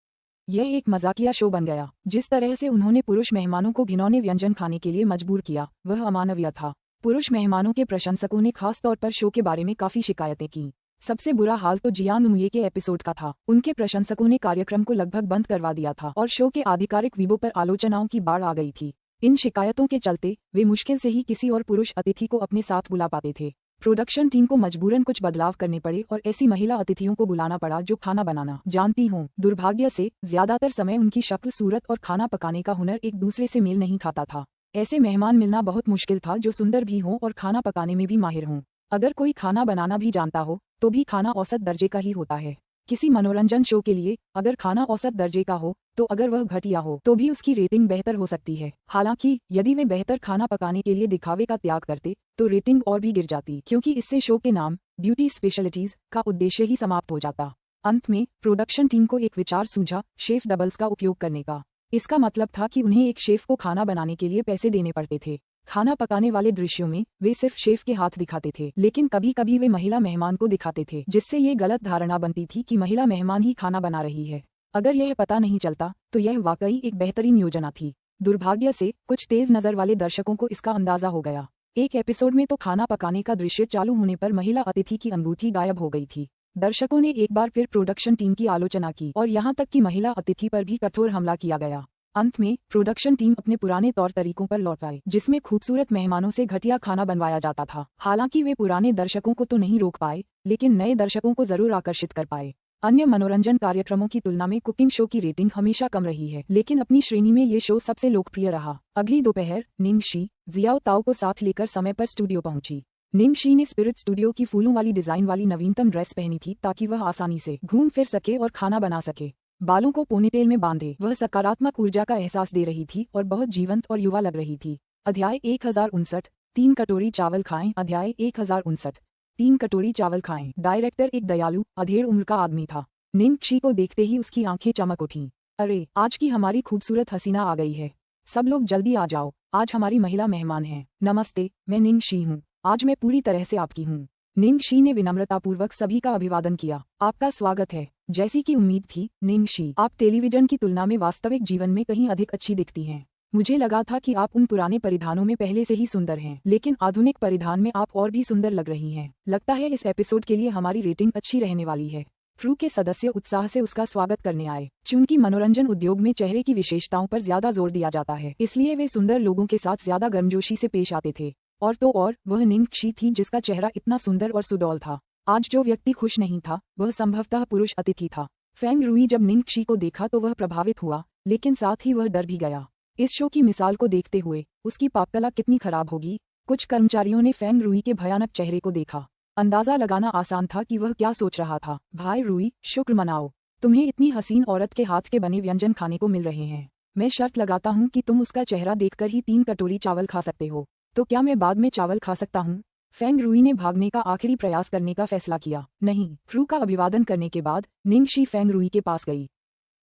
यह एक मजाकिया शो बन गया। जिस तरह से उन्होंने पुरुष मेहमानों को घिनौने व्यंजन खाने के लिए मजबूर किया, वह अमानवीय था। पुरुष मेहमानों के प्रशंसकों ने खास तौर पर शो के बारे में काफी शिकायतें की। सबसे बुरा हाल तो जियांग मुये के एपिसोड का था। उनके प्रशंसकों ने कार्यक्रम को लगभग बंद करवा दिया था और शो के आधिकारिक वीबो पर आलोचनाओं की बाढ़ आ गई थी। इन शिकायतों के चलते वे मुश्किल से ही किसी और पुरुष अतिथि को अपने साथ बुला पाते थे। प्रोडक्शन टीम को मजबूरन कुछ बदलाव करने पड़े और ऐसी महिला अतिथियों को बुलाना पड़ा जो खाना बनाना जानती हों। दुर्भाग्य से ज्यादातर समय उनकी शक्ल, सूरत और खाना पकाने का हुनर एक दूसरे से मेल नहीं खाता था। ऐसे मेहमान मिलना बहुत मुश्किल था जो सुंदर भी हों और खाना पकाने में भी माहिर हों। अगर कोई खाना बनाना भी जानता हो तो भी खाना औसत दर्जे का ही होता है। किसी मनोरंजन शो के लिए अगर खाना औसत दर्जे का हो तो अगर वह घटिया हो तो भी उसकी रेटिंग बेहतर हो सकती है। हालांकि यदि वे बेहतर खाना पकाने के लिए दिखावे का त्याग करते तो रेटिंग और भी गिर जाती, क्योंकि इससे शो के नाम ब्यूटी स्पेशलिटीज का उद्देश्य ही समाप्त हो जाता। अंत में प्रोडक्शन टीम को एक विचार सूझा, शेफ डबल्स का उपयोग करने का। इसका मतलब था कि उन्हें एक शेफ को खाना बनाने के लिए पैसे देने पड़ते थे। खाना पकाने वाले दृश्यों में वे सिर्फ शेफ के हाथ दिखाते थे, लेकिन कभी कभी वे महिला मेहमान को दिखाते थे, जिससे ये गलत धारणा बनती थी कि महिला मेहमान ही खाना बना रही है। अगर यह पता नहीं चलता तो यह वाकई एक बेहतरीन योजना थी। दुर्भाग्य से कुछ तेज नजर वाले दर्शकों को इसका अंदाजा हो गया। एक एपिसोड में तो खाना पकाने का दृश्य चालू होने पर महिला अतिथि की अंगूठी गायब हो गई थी। दर्शकों ने एक बार फिर प्रोडक्शन टीम की आलोचना की और यहाँ तक कि महिला अतिथि पर भी कठोर हमला किया गया। अंत में प्रोडक्शन टीम अपने पुराने तौर तरीकों पर लौट आई, जिसमें खूबसूरत मेहमानों से घटिया खाना बनवाया जाता था। हालांकि वे पुराने दर्शकों को तो नहीं रोक पाए, लेकिन नए दर्शकों को जरूर आकर्षित कर पाए। अन्य मनोरंजन कार्यक्रमों की तुलना में कुकिंग शो की रेटिंग हमेशा कम रही है, लेकिन अपनी श्रेणी में ये शो सबसे लोकप्रिय रहा। अगली दोपहर निंगशी जियाओ ताओ को साथ लेकर समय पर स्टूडियो पहुंची। निंगशी ने स्पिरिट स्टूडियो की फूलों वाली डिजाइन वाली नवीनतम ड्रेस पहनी थी ताकि वह आसानी से घूम फिर सके और खाना बना सके। बालों को पोनीटेल में बांधे वह सकारात्मक ऊर्जा का एहसास दे रही थी और बहुत जीवंत और युवा लग रही थी। अध्याय 1059। 3 कटोरी चावल खाएं। अध्याय 1059। 3 कटोरी चावल खाएं। डायरेक्टर एक दयालु, अधेड़ उम्र का आदमी था। निंग शी को देखते ही उसकी आंखें चमक उठीं। अरे, आज की हमारी खूबसूरत हसीना आ गई है। सब लोग जल्दी आ जाओ, आज हमारी महिला मेहमान हैं। नमस्ते, मैं निंग शी हूँ। आज मैं पूरी तरह से आपकी हूँ। निंग शी ने विनम्रतापूर्वक सभी का अभिवादन किया। आपका स्वागत है। जैसी कि उम्मीद थी, निंग शी, आप टेलीविजन की तुलना में वास्तविक जीवन में कहीं अधिक अच्छी दिखती हैं। मुझे लगा था कि आप उन पुराने परिधानों में पहले से ही सुंदर हैं, लेकिन आधुनिक परिधान में आप और भी सुंदर लग रही हैं। लगता है इस एपिसोड के लिए हमारी रेटिंग अच्छी रहने वाली है। क्रू के सदस्य उत्साह से उसका स्वागत करने आए। चूंकि मनोरंजन उद्योग में चेहरे की विशेषताओं पर ज्यादा जोर दिया जाता है, इसलिए वे सुंदर लोगों के साथ ज्यादा गर्मजोशी से पेश आते थे। और तो और वह निंग शी थी जिसका चेहरा इतना सुंदर और सुडौल था। आज जो व्यक्ति खुश नहीं था, वह संभवतः पुरुष अतिथि था। फेंग रुई जब निंग शी को देखा तो वह प्रभावित हुआ, लेकिन साथ ही वह डर भी गया। इस शो की मिसाल को देखते हुए उसकी पाककला कितनी खराब होगी। कुछ कर्मचारियों ने फेंग रुई के भयानक चेहरे को देखा। अंदाजा लगाना आसान था कि वह क्या सोच रहा था। भाई रुई, शुक्र मनाओ, तुम्हें इतनी हसीन औरत के हाथ के बने व्यंजन खाने को मिल रहे हैं। मैं शर्त लगाता हूँ कि तुम उसका चेहरा देखकर ही 3 कटोरी चावल खा सकते हो। तो क्या मैं बाद में चावल खा सकता हूँ? फेंग रुई ने भागने का आखिरी प्रयास करने का फैसला किया। नहीं। क्रू का अभिवादन करने के बाद निंग शी फेंग रुई के पास गई।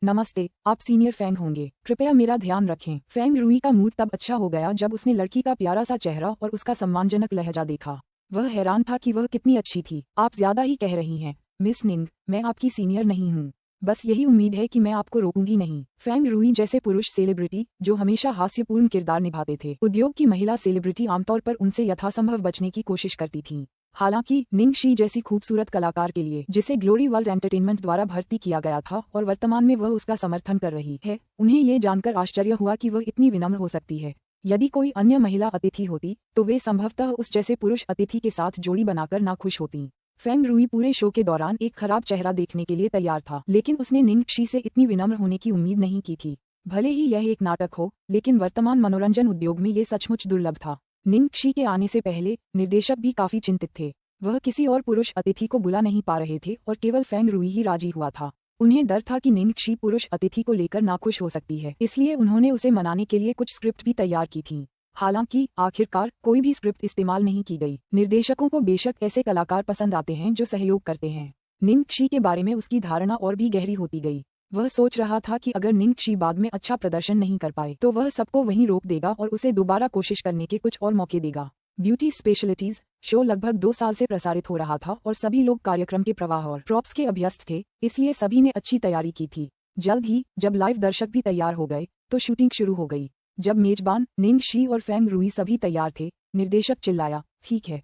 नमस्ते, आप सीनियर फेंग होंगे, कृपया मेरा ध्यान रखें। फेंग रुई का मूड तब अच्छा हो गया जब उसने लड़की का प्यारा सा चेहरा और उसका सम्मानजनक लहजा देखा। वह हैरान था कि वह कितनी अच्छी थी। आप ज्यादा ही कह रही हैं, मिस निंग, मैं आपकी सीनियर नहीं हूँ। बस यही उम्मीद है कि मैं आपको रोकूंगी नहीं। फेंग रुई जैसे पुरुष सेलिब्रिटी जो हमेशा हास्यपूर्ण किरदार निभाते थे, उद्योग की महिला सेलिब्रिटी आमतौर पर उनसे यथासंभव बचने की कोशिश करती थीं। हालांकि निंग शी जैसी खूबसूरत कलाकार के लिए, जिसे ग्लोरी वर्ल्ड एंटरटेनमेंट द्वारा भर्ती किया गया था और वर्तमान में वह उसका समर्थन कर रही है, उन्हें ये जानकर आश्चर्य हुआ कि वह इतनी विनम्र हो सकती है। यदि कोई अन्य महिला अतिथि होती तो वे संभवतः उस जैसे पुरुष अतिथि के साथ जोड़ी बनाकर नाखुश होती। फेंग रुई पूरे शो के दौरान एक खराब चेहरा देखने के लिए तैयार था, लेकिन उसने निंग शी से इतनी विनम्र होने की उम्मीद नहीं की थी। भले ही यह एक नाटक हो, लेकिन वर्तमान मनोरंजन उद्योग में ये सचमुच दुर्लभ था। निंग शी के आने से पहले निर्देशक भी काफी चिंतित थे। वह किसी और पुरुष अतिथि को बुला नहीं पा रहे थे और केवल फेंग रुई ही राजी हुआ था। उन्हें डर था कि निंग शी पुरुष अतिथि को लेकर नाखुश हो सकती है, इसलिए उन्होंने उसे मनाने के लिए कुछ स्क्रिप्ट भी तैयार की थी। हालांकि आखिरकार कोई भी स्क्रिप्ट इस्तेमाल नहीं की गई। निर्देशकों को बेशक ऐसे कलाकार पसंद आते हैं जो सहयोग करते हैं। निंग शी के बारे में उसकी धारणा और भी गहरी होती गई। वह सोच रहा था कि अगर निंग शी बाद में अच्छा प्रदर्शन नहीं कर पाए तो वह सबको वहीं रोक देगा और उसे दोबारा कोशिश करने के कुछ और मौके देगा। ब्यूटी स्पेशलिटीज शो लगभग 2 साल से प्रसारित हो रहा था और सभी लोग कार्यक्रम के प्रवाह और प्रॉप्स के अभ्यस्त थे, इसलिए सभी ने अच्छी तैयारी की थी। जल्द ही जब लाइव दर्शक भी तैयार हो गए तो शूटिंग शुरू हो गई। जब मेजबान निंग शी और फेंग रुई सभी तैयार थे, निर्देशक चिल्लाया, ठीक है,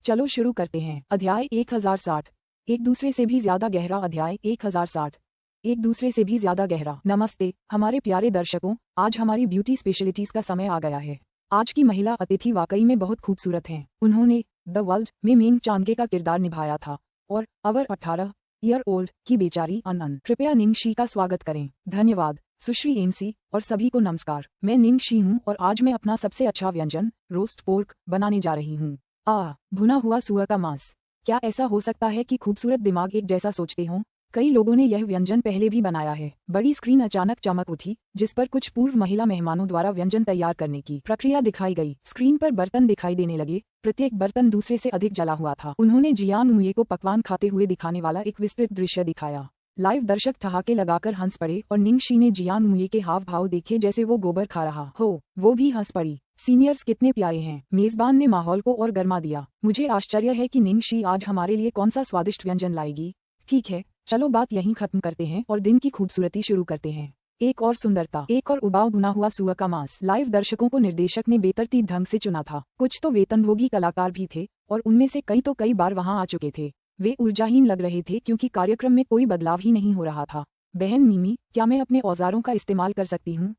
चलो शुरू करते हैं। अध्याय 1060। एक दूसरे से भी ज्यादा गहरा। अध्याय 1060। एक दूसरे से भी ज्यादा गहरा। नमस्ते हमारे प्यारे दर्शकों, आज हमारी ब्यूटी स्पेशलिटीज का समय आ गया है। आज की महिला अतिथि वाकई में बहुत खूबसूरत हैं। उन्होंने द वर्ल्ड में मेंग चांगे का किरदार निभाया था और अवर 18 ईयर ओल्ड की बेचारी अनन। कृपया निंग शी का स्वागत करें। धन्यवाद सुश्री एमसी और सभी को नमस्कार। मैं निंग शी हूँ और आज मैं अपना सबसे अच्छा व्यंजन रोस्ट पोर्क बनाने जा रही हूँ। भुना हुआ सुअर का मांस। क्या ऐसा हो सकता है कि खूबसूरत दिमाग एक जैसा सोचते हों? कई लोगों ने यह व्यंजन पहले भी बनाया है। बड़ी स्क्रीन अचानक चमक उठी, जिस पर कुछ पूर्व महिला मेहमानों द्वारा व्यंजन तैयार करने की प्रक्रिया दिखाई गई। स्क्रीन पर बर्तन दिखाई देने लगे, प्रत्येक बर्तन दूसरे से अधिक जला हुआ था। उन्होंने जियांग मुये को पकवान खाते हुए दिखाने वाला एक विस्तृत दृश्य दिखाया। लाइव दर्शक ठहाके लगाकर हंस पड़े और निंग शी ने जियांग मुये के हाव भाव देखे जैसे वो गोबर खा रहा हो। वो भी हंस पड़ी। सीनियर्स कितने प्यारे हैं। मेजबान ने माहौल को और गर्मा दिया। मुझे आश्चर्य है कि निंग शी आज हमारे लिए कौन सा स्वादिष्ट व्यंजन लाएगी। ठीक है, चलो बात यहीं खत्म करते हैं और दिन की खूबसूरती शुरू करते हैं। एक और सुंदरता, एक और उबाऊ भुना हुआ सुअर का मांस। लाइव दर्शकों को निर्देशक ने बेतरतीब ढंग से चुना था। कुछ तो वेतनभोगी कलाकार भी थे और उनमें से कई बार वहां आ चुके थे। वे ऊर्जाहीन लग रहे थे क्योंकि कार्यक्रम में कोई बदलाव ही नहीं हो रहा था। बहन मिमी, क्या मैं अपने औजारों का इस्तेमाल कर सकती हूँ?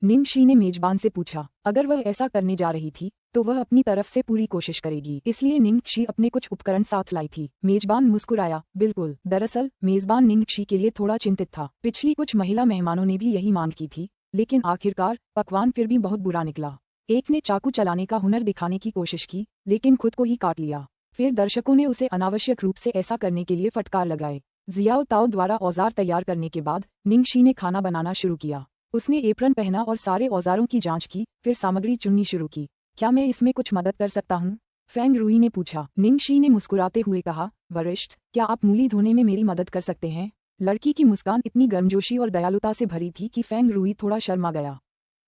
निंग शी ने मेजबान से पूछा। अगर वह ऐसा करने जा रही थी तो वह अपनी तरफ से पूरी कोशिश करेगी, इसलिए निंग शी अपने कुछ उपकरण साथ लाई थी। मेजबान मुस्कुराया। बिल्कुल। दरअसल मेजबान निंग शी के लिए थोड़ा चिंतित था। पिछली कुछ महिला मेहमानों ने भी यही मांग की थी, लेकिन आखिरकार पकवान फिर भी बहुत बुरा निकला। एक ने चाकू चलाने का हुनर दिखाने की कोशिश की, लेकिन खुद को ही काट लिया। फिर दर्शकों ने उसे अनावश्यक रूप से ऐसा करने के लिए फटकार लगाए। जियाओ ताओ द्वारा औजार तैयार करने के बाद निंग शी ने खाना बनाना शुरू किया। उसने एप्रन पहना और सारे औजारों की जांच की, फिर सामग्री चुननी शुरू की। क्या मैं इसमें कुछ मदद कर सकता हूँ? फेंग रुई ने पूछा। निंग शी ने मुस्कुराते हुए कहा, वरिष्ठ, क्या आप मूली धोने में मेरी मदद कर सकते हैं? लड़की की मुस्कान इतनी गर्मजोशी और दयालुता से भरी थी कि फेंग रूई थोड़ा शर्मा गया।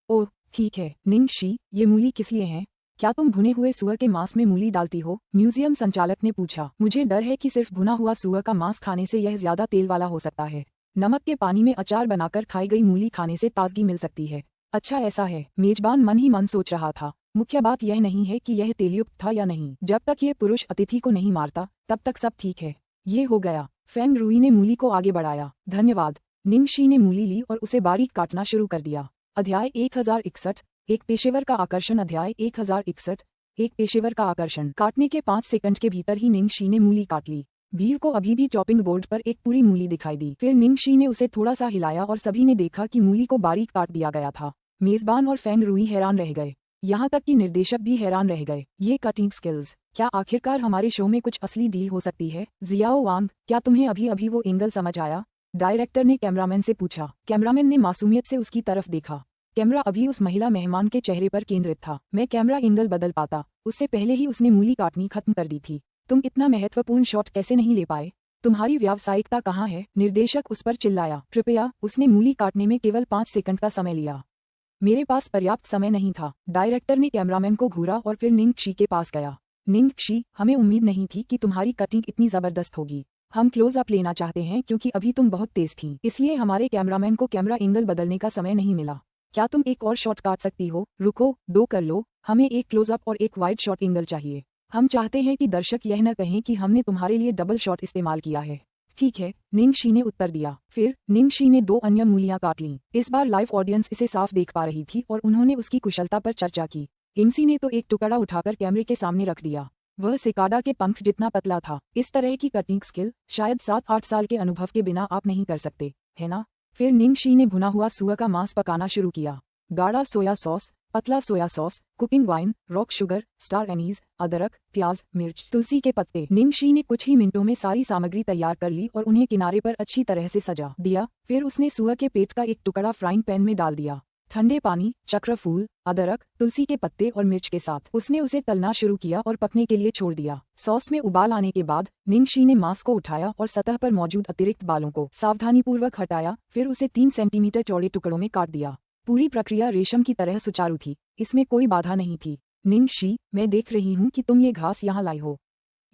ओह ठीक है निंगशी, ये मूली किस लिए हैं? क्या तुम भुने हुए सुअर के मांस में मूली डालती हो? म्यूजियम संचालक ने पूछा। मुझे डर है कि सिर्फ भुना हुआ सुअर का मांस खाने से यह ज्यादा तेल वाला हो सकता है। नमक के पानी में अचार बनाकर खाई गई मूली खाने से ताजगी मिल सकती है। अच्छा ऐसा है, मेजबान मन ही मन सोच रहा था। मुख्य बात यह नहीं है कि यह तेलयुक्त था या नहीं, जब तक ये पुरुष अतिथि को नहीं मारता तब तक सब ठीक है। ये हो गया। फेंग रूई ने मूली को आगे बढ़ाया। धन्यवाद। निंगशी ने मूली ली और उसे बारीक काटना शुरू कर दिया। अध्याय 1061 एक पेशेवर का आकर्षण। अध्याय 1061 एक पेशेवर का आकर्षण। काटने के 5 सेकंड के भीतर ही निंगशी ने मूली काट ली। भीड़ को अभी भी चॉपिंग बोर्ड पर एक पूरी मूली दिखाई दी। फिर निंगशी ने उसे थोड़ा सा हिलाया और सभी ने देखा कि मूली को बारीक काट दिया गया था। मेजबान और फेंग रूई हैरान रह गए, यहाँ तक कि निर्देशक भी हैरान रह गए। ये कटिंग स्किल्स, क्या आखिरकार हमारे शो में कुछ असली डील हो सकती है? जियाओ वांग, क्या तुम्हें अभी अभी वो एंगल समझ आया? डायरेक्टर ने कैमरामैन से पूछा। कैमरामैन ने मासूमियत से उसकी तरफ देखा। कैमरा अभी उस महिला मेहमान के चेहरे पर केंद्रित था। मैं कैमरा एंगल बदल पाता, उससे पहले ही उसने मूली काटनी खत्म कर दी थी। तुम इतना महत्वपूर्ण शॉट कैसे नहीं ले पाए? तुम्हारी व्यावसायिकता कहाँ है? निर्देशक उस पर चिल्लाया। कृपया, उसने मूली काटने में केवल 5 सेकंड का समय लिया। मेरे पास पर्याप्त समय नहीं था। डायरेक्टर ने कैमरामैन को घूरा और फिर निंगशी के पास गया। निंगशी, हमें उम्मीद नहीं थी कि तुम्हारी कटिंग इतनी जबरदस्त होगी। हम क्लोज अप लेना चाहते हैं क्योंकि अभी तुम बहुत तेज थी, इसलिए हमारे कैमरामैन को कैमरा एंगल बदलने का समय नहीं मिला। क्या तुम एक और शॉट काट सकती हो? रुको, 2 कर लो। हमें एक क्लोजअप और एक वाइड शॉट एंगल चाहिए। हम चाहते हैं कि दर्शक यह न कहें कि हमने तुम्हारे लिए डबल शॉट इस्तेमाल किया है। ठीक है, निंगशी ने उत्तर दिया। फिर निंगशी ने 2 अन्य मूलियां काट लीं। इस बार लाइव ऑडियंस इसे साफ देख पा रही थी और उन्होंने उसकी कुशलता पर चर्चा की। एमसी ने तो एक टुकड़ा उठाकर कैमरे के सामने रख दिया। वह सिकाडा के पंख जितना पतला था। इस तरह की कटिंग स्किल शायद 7-8 साल के अनुभव के बिना आप नहीं कर सकते, है ना? फिर निंगशी ने भुना हुआ सुअर का मांस पकाना शुरू किया। गाढ़ा सोया सॉस, पतला soya sauce, cooking wine, rock sugar, star Annie's, अदरक, प्याज, मिर्च, तुलसी के पत्ते। निंगशी ने कुछ ही मिनटों में सारी सामग्री तैयार कर ली और उन्हें किनारे पर अच्छी तरह से सजा दिया। फिर उसने सुअर के पेट का एक टुकड़ा फ्राइंग पैन में डाल दिया। ठंडे पानी, चक्रफूल, अदरक, तुलसी के पत्ते और मिर्च के साथ उसने उसे तलना शुरू किया और पकने के लिए छोड़ दिया। सॉस में उबाल आने के बाद निंगशी ने मांस को उठाया और सतह पर मौजूद अतिरिक्त बालों को सावधानीपूर्वक हटाया। फिर उसे 3 सेंटीमीटर चौड़े टुकड़ों में काट दिया। पूरी प्रक्रिया रेशम की तरह सुचारू थी, इसमें कोई बाधा नहीं थी। निंगशी, मैं देख रही हूँ कि तुम ये घास यहाँ लाई हो।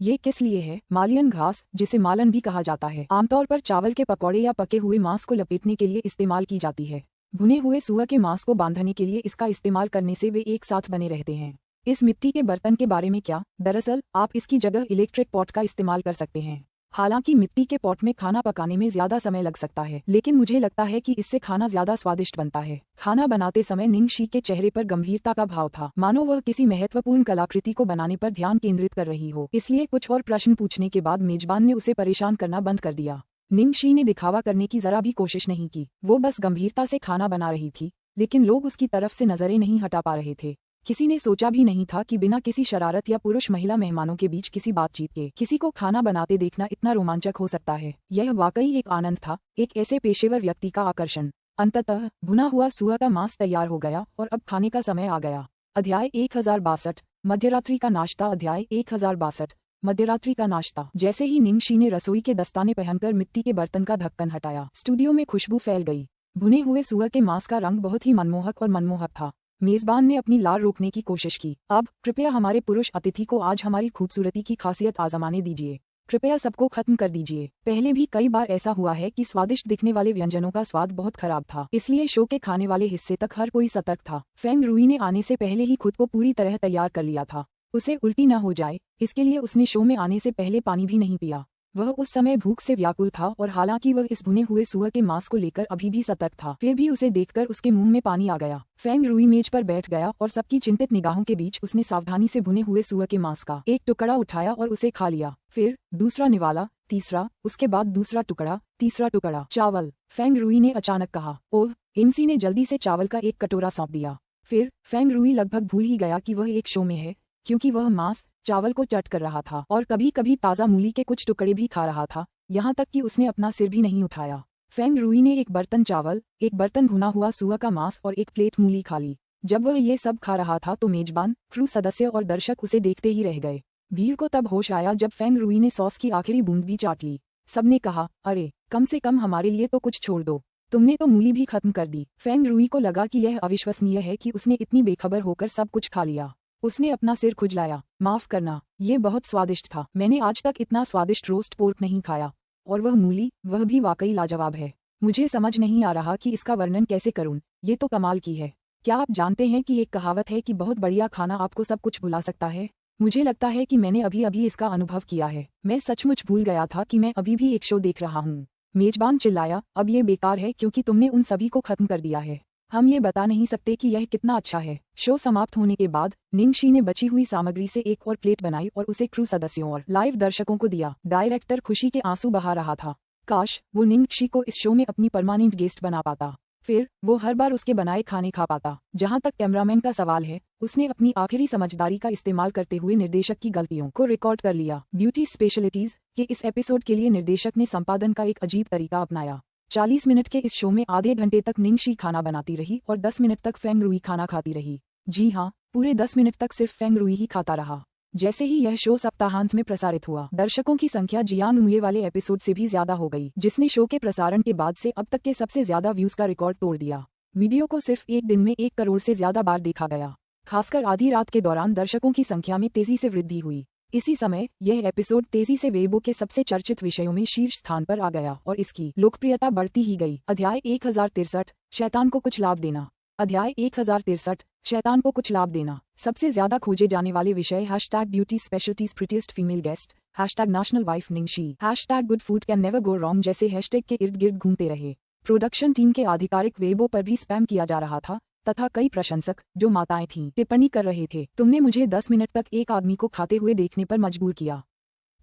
ये किस लिए है? मालियन घास, जिसे मालन भी कहा जाता है, आमतौर पर चावल के पकौड़े या पके हुए मांस को लपेटने के लिए इस्तेमाल की जाती है। भुने हुए सुअर के मांस को बांधने के लिए इसका इस्तेमाल करने से वे एक साथ बने रहते हैं। इस मिट्टी के बर्तन के बारे में क्या? दरअसल आप इसकी जगह इलेक्ट्रिक पॉट का इस्तेमाल कर सकते हैं। हालांकि मिट्टी के पॉट में खाना पकाने में ज्यादा समय लग सकता है, लेकिन मुझे लगता है कि इससे खाना ज्यादा स्वादिष्ट बनता है। खाना बनाते समय निंगशी के चेहरे पर गंभीरता का भाव था, मानो वह किसी महत्वपूर्ण कलाकृति को बनाने पर ध्यान केंद्रित कर रही हो। इसलिए कुछ और प्रश्न पूछने के बाद मेजबान ने उसे परेशान करना बंद कर दिया। निंगशी ने दिखावा करने की जरा भी कोशिश नहीं की। वो बस गंभीरता से खाना बना रही थी, लेकिन लोग उसकी तरफ से नजरें नहीं हटा पा रहे थे। किसी ने सोचा भी नहीं था कि बिना किसी शरारत या पुरुष महिला मेहमानों के बीच किसी बातचीत के किसी को खाना बनाते देखना इतना रोमांचक हो सकता है। यह वाकई एक आनंद था, एक ऐसे पेशेवर व्यक्ति का आकर्षण। अंततः भुना हुआ सुअर का मांस तैयार हो गया और अब खाने का समय आ गया। अध्याय 1062 मध्यरात्रि का नाश्ता। अध्याय 1062 मध्यरात्रि का नाश्ता। जैसे ही निंगशी ने रसोई के दस्ताने पहनकर मिट्टी के बर्तन का ढक्कन हटाया, स्टूडियो में खुशबू फैल गई। भुने हुए सुअर के मांस का रंग बहुत ही मनमोहक था। मेजबान ने अपनी लार रोकने की कोशिश की। अब कृपया हमारे पुरुष अतिथि को आज हमारी खूबसूरती की खासियत आजमाने दीजिए। कृपया सबको खत्म कर दीजिए। पहले भी कई बार ऐसा हुआ है कि स्वादिष्ट दिखने वाले व्यंजनों का स्वाद बहुत खराब था, इसलिए शो के खाने वाले हिस्से तक हर कोई सतर्क था। फेंग रूई ने आने से पहले ही खुद को पूरी तरह तैयार कर लिया था। उसे उल्टी न हो जाए, इसके लिए उसने शो में आने से पहले पानी भी नहीं पिया। वह उस समय भूख से व्याकुल था और हालांकि वह इस भुने हुए सुअर के मांस को लेकर अभी भी सतर्क था, फिर भी उसे देखकर उसके मुंह में पानी आ गया। फेंग रूई मेज पर बैठ गया और सबकी चिंतित निगाहों के बीच उसने सावधानी से भुने हुए सुअर के मांस का एक टुकड़ा उठाया और उसे खा लिया। फिर दूसरा निवाला, तीसरा, उसके बाद दूसरा टुकड़ा, तीसरा टुकड़ा। चावल, फेंग रूई ने अचानक कहा। ओह, एमसी ने जल्दी से चावल का एक कटोरा सौंप दिया। फिर फेंग रूई लगभग भूल ही गया कि वह एक शो में है, क्योंकि वह मांस चावल को चट कर रहा था और कभी कभी ताज़ा मूली के कुछ टुकड़े भी खा रहा था, यहाँ तक कि उसने अपना सिर भी नहीं उठाया। फेंग रूई ने एक बर्तन चावल, एक बर्तन भुना हुआ सुअर का मांस और एक प्लेट मूली खा ली। जब वह ये सब खा रहा था तो मेजबान, क्रू सदस्य और दर्शक उसे देखते ही रह गए। भीड़ को तब होश आया जब फेंग रूई ने सॉस की आखिरी बूंद भी चाट ली। सबने कहा, अरे कम से कम हमारे लिए तो कुछ छोड़ दो, तुमने तो मूली भी खत्म कर दी। फेंग रुई को लगा कि यह अविश्वसनीय है कि उसने इतनी बेखबर होकर सब कुछ खा लिया। उसने अपना सिर खुजलाया। माफ करना, ये बहुत स्वादिष्ट था। मैंने आज तक इतना स्वादिष्ट रोस्ट पोर्क नहीं खाया। और वह मूली, वह भी वाकई लाजवाब है। मुझे समझ नहीं आ रहा कि इसका वर्णन कैसे करूं, ये तो कमाल की है। क्या आप जानते हैं कि एक कहावत है कि बहुत बढ़िया खाना आपको सब कुछ भुला सकता है? मुझे लगता है कि मैंने अभी अभी इसका अनुभव किया है। मैं सचमुच भूल गया था कि मैं अभी भी एक शो देख रहा हूँ। मेजबान चिल्लाया, अब ये बेकार है क्योंकि तुमने उन सभी को खत्म कर दिया है। हम ये बता नहीं सकते कि यह कितना अच्छा है। शो समाप्त होने के बाद निंगशी ने बची हुई सामग्री से एक और प्लेट बनाई और उसे क्रू सदस्यों और लाइव दर्शकों को दिया। डायरेक्टर खुशी के आंसू बहा रहा था। काश वो निंगशी को इस शो में अपनी परमानेंट गेस्ट बना पाता। फिर वो हर बार उसके बनाए खाने खा पाता। जहां तक कैमरामैन का सवाल है, उसने अपनी आखिरी समझदारी का इस्तेमाल करते हुए निर्देशक की गलतियों को रिकॉर्ड कर लिया। ब्यूटी स्पेशलिटीज के इस एपिसोड के लिए निर्देशक ने संपादन का एक अजीब तरीका अपनाया। 40 मिनट के इस शो में आधे घंटे तक निंगशी खाना बनाती रही और 10 मिनट तक फेंग रुई खाना खाती रही। जी हाँ, पूरे 10 मिनट तक सिर्फ फेंग रुई ही खाता रहा। जैसे ही यह शो सप्ताहांत में प्रसारित हुआ, दर्शकों की संख्या जियांग मुए वाले एपिसोड से भी ज्यादा हो गई, जिसने शो के प्रसारण के बाद से अब तक के सबसे ज्यादा व्यूज का रिकॉर्ड तोड़ दिया। वीडियो को सिर्फ एक दिन में 1 करोड़ से ज्यादा बार देखा गया। खासकर आधी रात के दौरान दर्शकों की संख्या में तेजी से वृद्धि हुई। इसी समय यह एपिसोड तेजी से वेबो के सबसे चर्चित विषयों में शीर्ष स्थान पर आ गया और इसकी लोकप्रियता बढ़ती ही गई। अध्याय 1063, शैतान को कुछ लाभ देना। अध्याय 1063, शैतान को कुछ लाभ देना। सबसे ज्यादा खोजे जाने वाले विषय #beauty specialities prettiest female guest, #national wife निंगशी, #good food can never go wrong जैसे हैशटैग के इर्द गिर्द घूमते रहे। प्रोडक्शन टीम के आधिकारिक वेबो पर भी स्पैम किया जा रहा था तथा कई प्रशंसक, जो माताएं थीं, टिप्पणी कर रहे थे, तुमने मुझे 10 मिनट तक एक आदमी को खाते हुए देखने पर मजबूर किया।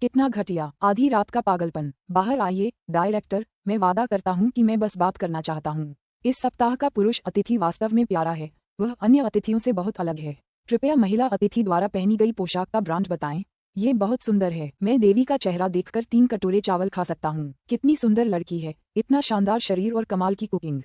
कितना घटिया, आधी रात का पागलपन। बाहर आइए, डायरेक्टर, मैं वादा करता हूँ कि मैं बस बात करना चाहता हूँ। इस सप्ताह का पुरुष अतिथि वास्तव में प्यारा है, वह अन्य अतिथियों से बहुत अलग है। कृपया महिला अतिथि द्वारा पहनी गई पोशाक का ब्रांड बताएं। ये बहुत सुंदर है। मैं देवी का चेहरा देखकर 3 कटोरे चावल खा सकता हूँ। कितनी सुंदर लड़की है, इतना शानदार शरीर और कमाल की कुकिंग।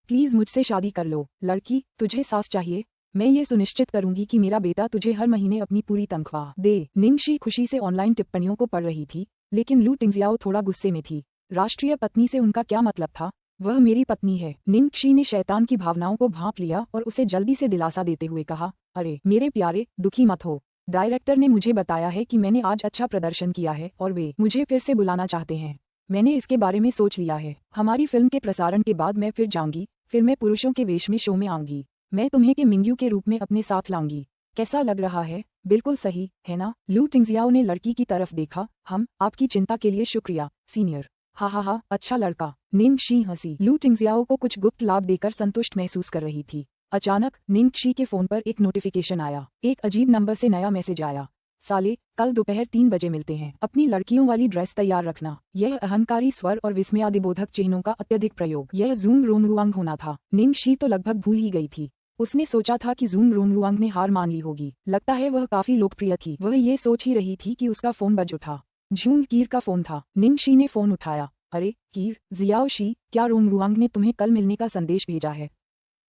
प्लीज मुझसे शादी कर लो। लड़की, तुझे सास चाहिए? मैं ये सुनिश्चित करूंगी कि मेरा बेटा तुझे हर महीने अपनी पूरी तनख्वाह दे। निंगशी खुशी से ऑनलाइन टिप्पणियों को पढ़ रही थी, लेकिन लू टिंगजियाओ थोड़ा गुस्से में थी। राष्ट्रीय पत्नी से उनका क्या मतलब था? वह मेरी पत्नी है। निंगशी ने शैतान की भावनाओं को भांप लिया और उसे जल्दी से दिलासा देते हुए कहा, अरे मेरे प्यारे, दुखी मत हो। डायरेक्टर ने मुझे बताया है कि मैंने आज अच्छा प्रदर्शन किया है और वे मुझे फिर से बुलाना चाहते हैं। मैंने इसके बारे में सोच लिया है। हमारी फिल्म के प्रसारण के बाद मैं फिर जाऊंगी, फिर मैं पुरुषों के वेश में शो में आऊंगी। मैं तुम्हें के मिंग्यू के रूप में अपने साथ लाऊंगी। कैसा लग रहा है? बिल्कुल सही, है ना? लू टिंगजियाओ ने लड़की की तरफ देखा। हम आपकी चिंता के लिए शुक्रिया, सीनियर। हा, अच्छा लड़का। निंगशी हंसी। लू टिंगजियाओ को कुछ गुप्त लाभ देकर संतुष्ट महसूस कर रही थी। अचानक निंगशी के फोन पर एक नोटिफिकेशन आया। एक अजीब नंबर से नया मैसेज आया। साले, कल दोपहर 3 बजे मिलते हैं। अपनी लड़कियों वाली ड्रेस तैयार रखना। यह अहंकारी स्वर और विस्मयादिबोधक चिन्हों का अत्यधिक प्रयोग। यह जूंग रोंगुआंग होना था। निंगशी तो लगभग भूल ही गई थी। उसने सोचा था कि जूंग रोंगुआंग ने हार मान ली होगी। लगता है वह काफी लोकप्रिय थी। वह ये सोच ही रही थी कि उसका फोन बज उठा। जूंग कीर का फोन था। निंगशी ने फोन उठाया। अरे कीर, जियाओशी, क्या रोंगुआंग ने तुम्हें कल मिलने का संदेश भेजा है?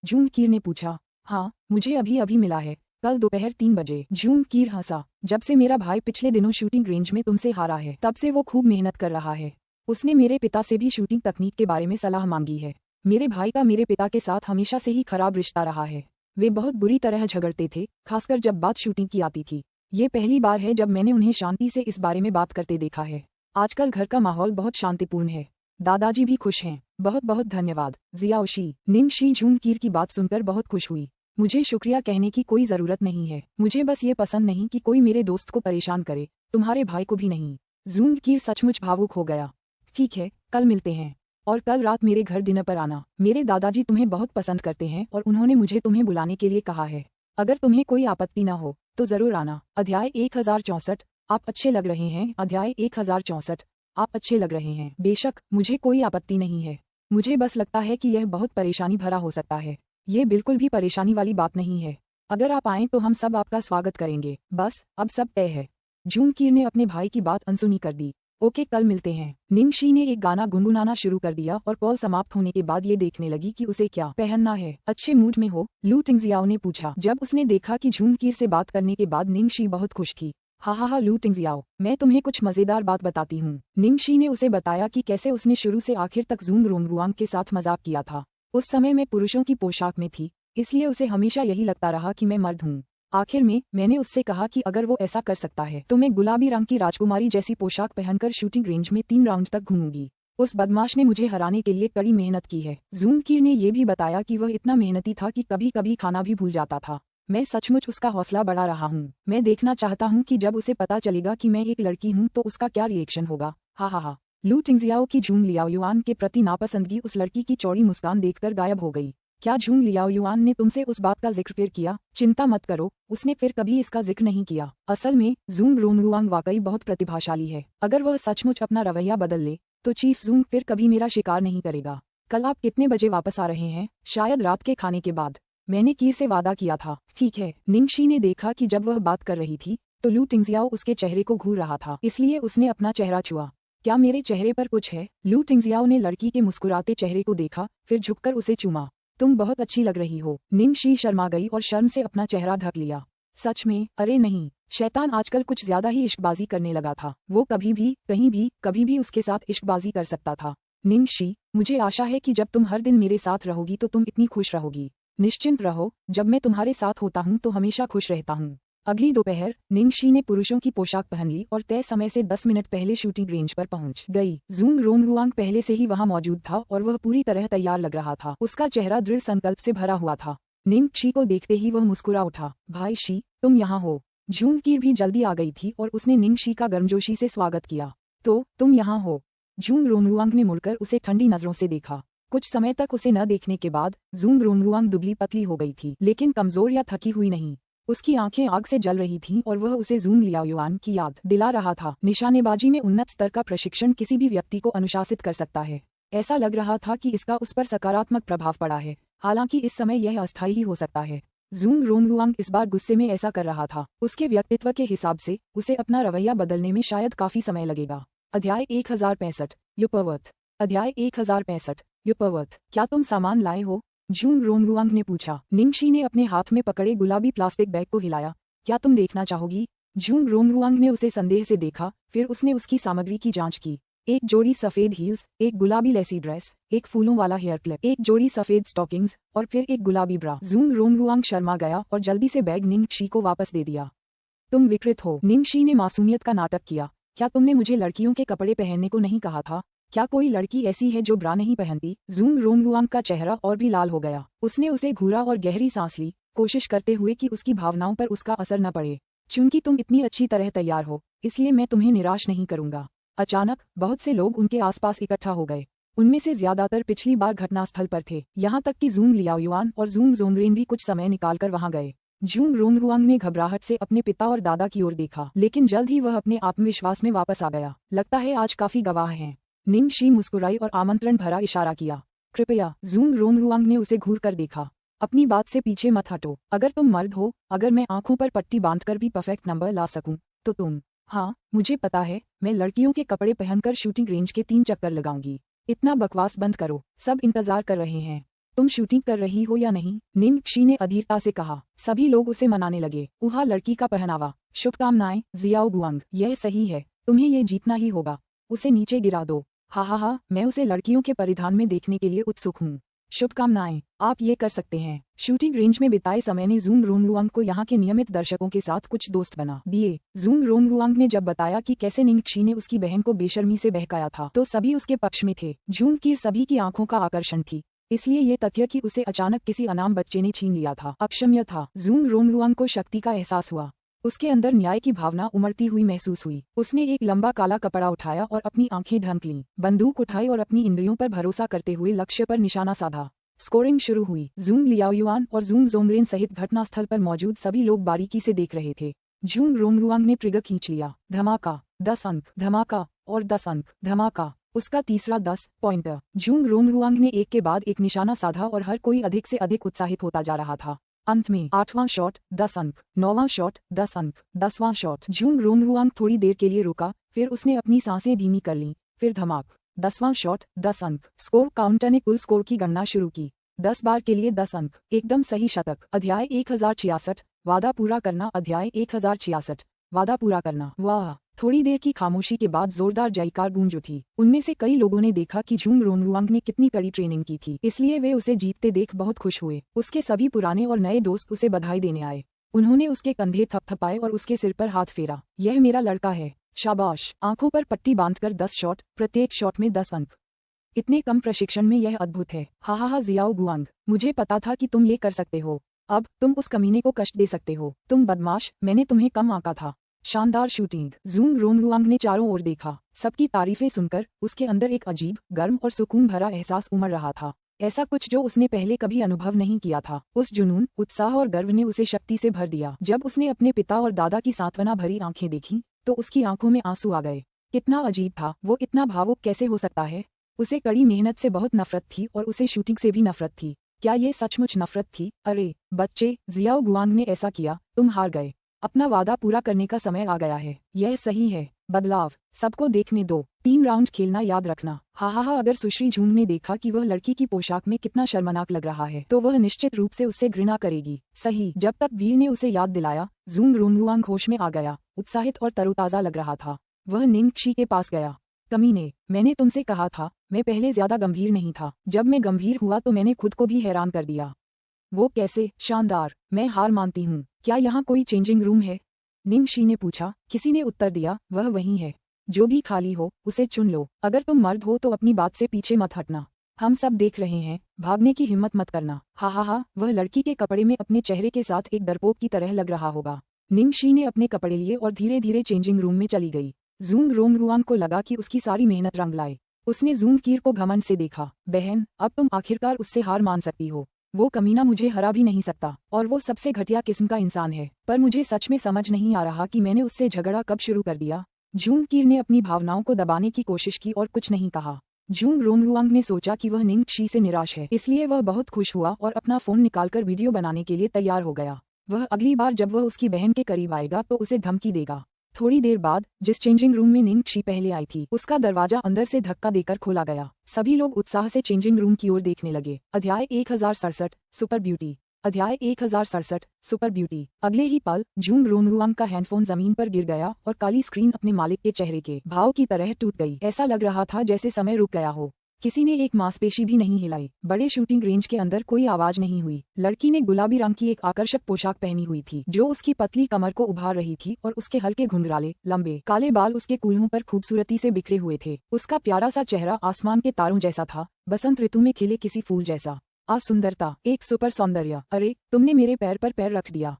जूंग कीर ने पूछा। हाँ, मुझे अभी अभी मिला है, कल दोपहर 3 बजे। जूंग कीर हंसा। जब से मेरा भाई पिछले दिनों शूटिंग रेंज में तुमसे हारा है, तब से वो खूब मेहनत कर रहा है। उसने मेरे पिता से भी शूटिंग तकनीक के बारे में सलाह मांगी है। मेरे भाई का मेरे पिता के साथ हमेशा से ही खराब रिश्ता रहा है। वे बहुत बुरी तरह झगड़ते थे, खासकर जब बात शूटिंग की आती थी। ये पहली बार है जब मैंने उन्हें शांति से इस बारे में बात करते देखा है। आजकल घर का माहौल बहुत शांतिपूर्ण है। दादाजी भी खुश हैं। बहुत बहुत धन्यवाद, जियाओशी। निंगशी जूंग कीर की बात सुनकर बहुत खुश हुई। मुझे शुक्रिया कहने की कोई जरूरत नहीं है। मुझे बस ये पसंद नहीं कि कोई मेरे दोस्त को परेशान करे, तुम्हारे भाई को भी नहीं। जूंग कीर सचमुच भावुक हो गया। ठीक है, कल मिलते हैं। और कल रात मेरे घर डिनर पर आना। मेरे दादाजी तुम्हें बहुत पसंद करते हैं और उन्होंने मुझे तुम्हें बुलाने के लिए कहा है। अगर तुम्हें कोई आपत्ति न हो तो जरूर आना। अध्याय 1064, आप अच्छे लग रहे हैं। अध्याय 1064, आप अच्छे लग रहे हैं। बेशक, मुझे कोई आपत्ति नहीं है। मुझे बस लगता है कि यह बहुत परेशानी भरा हो सकता है। ये बिल्कुल भी परेशानी वाली बात नहीं है। अगर आप आएं तो हम सब आपका स्वागत करेंगे। बस, अब सब तय है। जूंग कीर ने अपने भाई की बात अनसुनी कर दी। ओके, कल मिलते हैं। निंगशी ने एक गाना गुनगुनाना शुरू कर दिया और कॉल समाप्त होने के बाद ये देखने लगी कि उसे क्या पहनना है। अच्छे मूड में हो? लू टिंगजियाओ ने पूछा। जब उसने देखा कि जूंग कीर से बात करने के बाद निंगशी बहुत खुश थी। हा लू टिंगजियाओ, मैं तुम्हें कुछ मजेदार बात बताती हूँ। निंगशी ने उसे बताया कि कैसे उसने शुरू से आखिर तक जूंग रोंगुआंग के साथ मजाक किया था। उस समय मैं पुरुषों की पोशाक में थी, इसलिए उसे हमेशा यही लगता रहा कि मैं मर्द हूँ। आखिर में मैंने उससे कहा कि अगर वो ऐसा कर सकता है तो मैं गुलाबी रंग की राजकुमारी जैसी पोशाक पहनकर शूटिंग रेंज में 3 राउंड तक घूमूंगी। उस बदमाश ने मुझे हराने के लिए कड़ी मेहनत की है। जूंग कीर ने यह भी बताया कि वह इतना मेहनती था कि कभी कभी खाना भी भूल जाता था। मैं सचमुच उसका हौसला बढ़ा रहा हूँ। मैं देखना चाहता हूँ कि जब उसे पता चलेगा कि मैं एक लड़की हूँ तो उसका क्या रिएक्शन होगा। हा। लू टिंगजियाओ की झूम लियाओयुआन के प्रति नापसंदगी उस लड़की की चौड़ी मुस्कान देखकर गायब हो गई। क्या झूम लियाओयुआन ने तुमसे उस बात का जिक्र फिर किया? चिंता मत करो, उसने फिर कभी इसका जिक्र नहीं किया। असल में जूंग रोंगुआंग वाकई बहुत प्रतिभाशाली है। अगर वह सचमुच अपना रवैया बदल ले तो चीफ जूंग फिर कभी मेरा शिकार नहीं करेगा। कल आप कितने बजे वापस आ रहे हैं? शायद रात के खाने के बाद। मैंने कीर से वादा किया था। ठीक है। निंगशी ने देखा कि जब वह बात कर रही थी तो लू टिंगजियाओ उसके चेहरे को घूर रहा था, इसलिए उसने अपना चेहरा छुआ। क्या मेरे चेहरे पर कुछ है? लू टिंगजियाओ ने लड़की के मुस्कुराते चेहरे को देखा, फिर झुककर उसे चूमा। तुम बहुत अच्छी लग रही हो। निंगशी शर्मा गई और शर्म से अपना चेहरा ढक लिया। सच में? अरे नहीं, शैतान आजकल कुछ ज्यादा ही इश्कबाजी करने लगा था। वो कभी भी, कहीं भी, कभी भी उसके साथ इश्कबाजी कर सकता था। निंगशी, मुझे आशा है कि जब तुम हर दिन मेरे साथ रहोगी तो तुम इतनी खुश रहोगी। निश्चिंत रहो, जब मैं तुम्हारे साथ होता हूँ तो हमेशा खुश रहता हूँ। अगली दोपहर निंगशी ने पुरुषों की पोशाक पहन ली और तय समय से 10 मिनट पहले शूटिंग रेंज पर पहुंच गई। जूंग रोंगुआंग पहले से ही वहां मौजूद था और वह पूरी तरह तैयार लग रहा था। उसका चेहरा दृढ़ संकल्प से भरा हुआ था। निंगशी को देखते ही वह मुस्कुरा उठा। भाई शी, तुम यहाँ हो। झूम कीर भी जल्दी आ गई थी और उसने निंगशी का गर्मजोशी से स्वागत किया। तो तुम यहाँ हो? जूंग रोंगुआंग ने मुड़कर उसे ठंडी नजरों से देखा। कुछ समय तक उसे न देखने के बाद जूंग रोंगुआंग दुबली पतली हो गई थी, लेकिन कमजोर या थकी हुई नहीं। उसकी आंखें आग से जल रही थीं और वह उसे जूंग लियाओयुआन की याद दिला रहा था। निशानेबाजी में उन्नत स्तर का प्रशिक्षण किसी भी व्यक्ति को अनुशासित कर सकता है। ऐसा लग रहा था कि इसका उस पर सकारात्मक प्रभाव पड़ा है, हालांकि इस समय यह अस्थायी ही हो सकता है। जूंग रोंगुआंग इस बार गुस्से में ऐसा कर रहा था। उसके व्यक्तित्व के हिसाब से उसे अपना रवैया बदलने में शायद काफी समय लगेगा। अध्याय 1065 युपर्वत। अध्याय 1065 युपर्वत। क्या तुम सामान लाए हो? जूंग रोंगुआंग ने पूछा। निंगशी ने अपने हाथ में पकड़े गुलाबी प्लास्टिक बैग को हिलाया। क्या तुम देखना चाहोगी? जूंग रोंगुआंग ने उसे संदेह से देखा, फिर उसने उसकी सामग्री की जांच की। एक जोड़ी सफेद हील्स, एक गुलाबी लेसी ड्रेस, एक फूलों वाला हेयर क्लिप, एक जोड़ी सफेद स्टॉकिंग्स और फिर एक गुलाबी ब्रा। जूंग रोंगुआंग शर्मा गया और जल्दी से बैग निंगशी को वापस दे दिया। तुम विकृत हो। निंगशी ने मासूमियत का नाटक किया। क्या तुमने मुझे लड़कियों के कपड़े पहनने को नहीं कहा था? क्या कोई लड़की ऐसी है जो ब्रा नहीं पहनती? जूंग रोंगुआंग का चेहरा और भी लाल हो गया। उसने उसे घूरा और गहरी सांस ली, कोशिश करते हुए कि उसकी भावनाओं पर उसका असर न पड़े। चूंकि तुम इतनी अच्छी तरह तैयार हो, इसलिए मैं तुम्हें निराश नहीं करूंगा। अचानक बहुत से लोग उनके आसपास इकट्ठा हो गए। उनमें से ज्यादातर पिछली बार घटनास्थल पर थे, यहाँ तक कि जूंग लियाओयुआन और जूंग जोंगरेन भी कुछ समय निकालकर वहां गए। जूंग रोंगुआंग ने घबराहट से अपने पिता और दादा की ओर देखा, लेकिन जल्द ही वह अपने आत्मविश्वास में वापस आ गया। लगता है आज काफी गवाह हैं। निंगशी मुस्कुराई और आमंत्रण भरा इशारा किया। कृपया। जूंग रोंगुआंग ने उसे घूर कर देखा। अपनी बात से पीछे मत हटो। अगर तुम मर्द हो, अगर मैं आंखों पर पट्टी बांधकर भी परफेक्ट नंबर ला सकूं, तो तुम। हाँ, मुझे पता है, मैं लड़कियों के कपड़े पहनकर शूटिंग रेंज के 3 चक्कर लगाऊंगी। इतना बकवास बंद करो, सब इंतजार कर रहे हैं। तुम शूटिंग कर रही हो या नहीं? निंगशी ने अधीरता से कहा। सभी लोग उसे मनाने लगे। उहा लड़की का पहनावा। शुभकामनाएं जियाओ गुआंग, यह सही है, तुम्हें ये जीतना ही होगा। उसे नीचे गिरा दो। हा, मैं उसे लड़कियों के परिधान में देखने के लिए उत्सुक हूँ। शुभकामनाएं, आप ये कर सकते हैं। शूटिंग रेंज में बिताए समय ने जूंग रोंगुआंग को यहाँ के नियमित दर्शकों के साथ कुछ दोस्त बना दिए। जूंग रोंगुआंग ने जब बताया कि कैसे निंगशी ने उसकी बहन को बेशर्मी से बहकाया था तो सभी उसके पक्ष में थे। जूंग की सभी की आंखों का आकर्षण थी, इसलिए ये तथ्य कि उसे अचानक किसी अनाम बच्चे ने छीन लिया था अक्षम्य था। जूंग रोंगुआंग को शक्ति का एहसास हुआ। उसके अंदर न्याय की भावना उमड़ती हुई महसूस हुई। उसने एक लंबा काला कपड़ा उठाया और अपनी आंखें ढंक लीं, बंदूक उठाई और अपनी इंद्रियों पर भरोसा करते हुए लक्ष्य पर निशाना साधा। स्कोरिंग शुरू हुई। जूंग लियाओयुआन और जूंग जोंगरेन सहित घटनास्थल पर मौजूद सभी लोग बारीकी से देख रहे थे। जूंग रोंगुआंग ने ट्रिगर खींच लिया। धमाका, 10 अंक, धमाका और 10 अंक, धमाका। उसका तीसरा 10 पॉइंटर। जूंग रोंगुआंग ने एक के बाद एक निशाना साधा और हर कोई अधिक से अधिक उत्साहित होता जा रहा था। अंत में 8वां शॉट 10 अंक, 9वां शॉट 10 अंक, 10वां शॉट। जूंग रोंगुआंग थोड़ी देर के लिए रुका, फिर उसने अपनी सांसें धीमी कर लीं, फिर धमाक। 10वां शॉट 10 अंक। स्कोर काउंटर ने कुल स्कोर की गणना शुरू की। 10 बार के लिए 10 अंक, एकदम सही शतक। अध्याय 1066 वादा पूरा करना। अध्याय 1066 वादा पूरा करना। वाह। थोड़ी देर की खामोशी के बाद जोरदार जयकार गूंज उठी। उनमें से कई लोगों ने देखा कि झूंग रोनगुआंग ने कितनी कड़ी ट्रेनिंग की थी, इसलिए वे उसे जीतते देख बहुत खुश हुए। उसके सभी पुराने और नए दोस्त उसे बधाई देने आए। उन्होंने उसके कंधे थपथपाए और उसके सिर पर हाथ फेरा। यह मेरा लड़का है। शाबाश। आंखों पर पट्टी बांधकर 10 शॉट, प्रत्येक शॉट में 10 अंक। इतने कम प्रशिक्षण में यह अद्भुत है। हा जियाओ गुआंग, मुझे पता था कि तुम ये कर सकते हो। अब तुम उस कमीने को कष्ट दे सकते हो। तुम बदमाश, मैंने तुम्हें कम आंका था। शानदार शूटिंग। ज़ूंग रोनगुआंग ने चारों ओर देखा। सबकी तारीफें सुनकर उसके अंदर एक अजीब, गर्म और सुकून भरा एहसास उमड़ रहा था। ऐसा कुछ जो उसने पहले कभी अनुभव नहीं किया था। उस जुनून, उत्साह और गर्व ने उसे शक्ति से भर दिया। जब उसने अपने पिता और दादा की सांत्वना भरी आंखें देखीं, तो उसकी आंखों में आंसू आ गए। कितना अजीब था, वो इतना भावुक कैसे हो सकता है। उसे कड़ी मेहनत से बहुत नफरत थी और उसे शूटिंग से भी नफरत थी। क्या ये सचमुच नफरत थी? अरे बच्चे, जियाओ गुआंग ने ऐसा किया, तुम हार गए। अपना वादा पूरा करने का समय आ गया है। यह सही है। बदलाव। सबको देखने दो। 3 राउंड खेलना याद रखना। हा अगर सुश्री झूंग ने देखा कि वह लड़की की पोशाक में कितना शर्मनाक लग रहा है, तो वह निश्चित रूप से उससे घृणा करेगी। सही। जब तक वीर ने उसे याद दिलाया, ज़ूंग रोनगुआंग होश में आ गया, उत्साहित और तरोताजा लग रहा था। वह निंगक्षी के पास गया। कमीने, मैंने तुमसे कहा था, मैं पहले ज्यादा गंभीर नहीं था। जब मैं गंभीर हुआ तो मैंने खुद को भी हैरान कर दिया। वो कैसे? शानदार। मैं हार मानती हूँ। क्या यहाँ कोई चेंजिंग रूम है? निंगक्षी ने पूछा। किसी ने उत्तर दिया, वह वहीं है। जो भी खाली हो, उसे चुन लो। अगर तुम मर्द हो तो अपनी बात से पीछे मत हटना। हम सब देख रहे हैं, भागने की हिम्मत मत करना। हा वह लड़की के कपड़े में अपने चेहरे के साथ एक डरपोक की तरह लग रहा होगा। निंगक्षी ने अपने कपड़े लिए और धीरे धीरे चेंजिंग रूम में चली गई। ज़ूंग रोनगुआंग को लगा कि उसकी सारी मेहनत रंग लाए। उसने ज़ूंग कीर को घमंड से देखा। बहन, अब तुम आखिरकार उससे हार मान सकती हो। वो कमीना मुझे हरा भी नहीं सकता, और वो सबसे घटिया किस्म का इंसान है। पर मुझे सच में समझ नहीं आ रहा कि मैंने उससे झगड़ा कब शुरू कर दिया। ज़ूंग कीर ने अपनी भावनाओं को दबाने की कोशिश की और कुछ नहीं कहा। ज़ूंग रोनगुआंग ने सोचा कि वह निंगक्षी से निराश है, इसलिए वह बहुत खुश हुआ और अपना फोन निकालकर वीडियो बनाने के लिए तैयार हो गया। वह अगली बार जब वह उसकी बहन के करीब आएगा तो उसे धमकी देगा। थोड़ी देर बाद, जिस चेंजिंग रूम में निंगक्षी पहले आई थी, उसका दरवाजा अंदर से धक्का देकर खोला गया। सभी लोग उत्साह से चेंजिंग रूम की ओर देखने लगे। अध्याय 1067, सुपर ब्यूटी। अध्याय 1067, सुपर ब्यूटी। अगले ही पल, ज़ूंग रोनगुआंग का हैंडफोन जमीन पर गिर गया और काली स्क्रीन अपने मालिक के चेहरे के भाव की तरह टूट गई। ऐसा लग रहा था जैसे समय रुक गया हो। किसी ने एक मांसपेशी भी नहीं हिलाई। बड़े शूटिंग रेंज के अंदर कोई आवाज नहीं हुई। लड़की ने गुलाबी रंग की एक आकर्षक पोशाक पहनी हुई थी, जो उसकी पतली कमर को उभार रही थी, और उसके हल्के घुंघराले, लंबे, काले बाल उसके कूल्हों पर खूबसूरती से बिखरे हुए थे। उसका प्यारा सा चेहरा आसमान के तारों जैसा था, बसंत ऋतु में खिले किसी फूल जैसा। सुंदरता, एक सुपर सौंदर्य। अरे, तुमने मेरे पैर पर पैर रख दिया।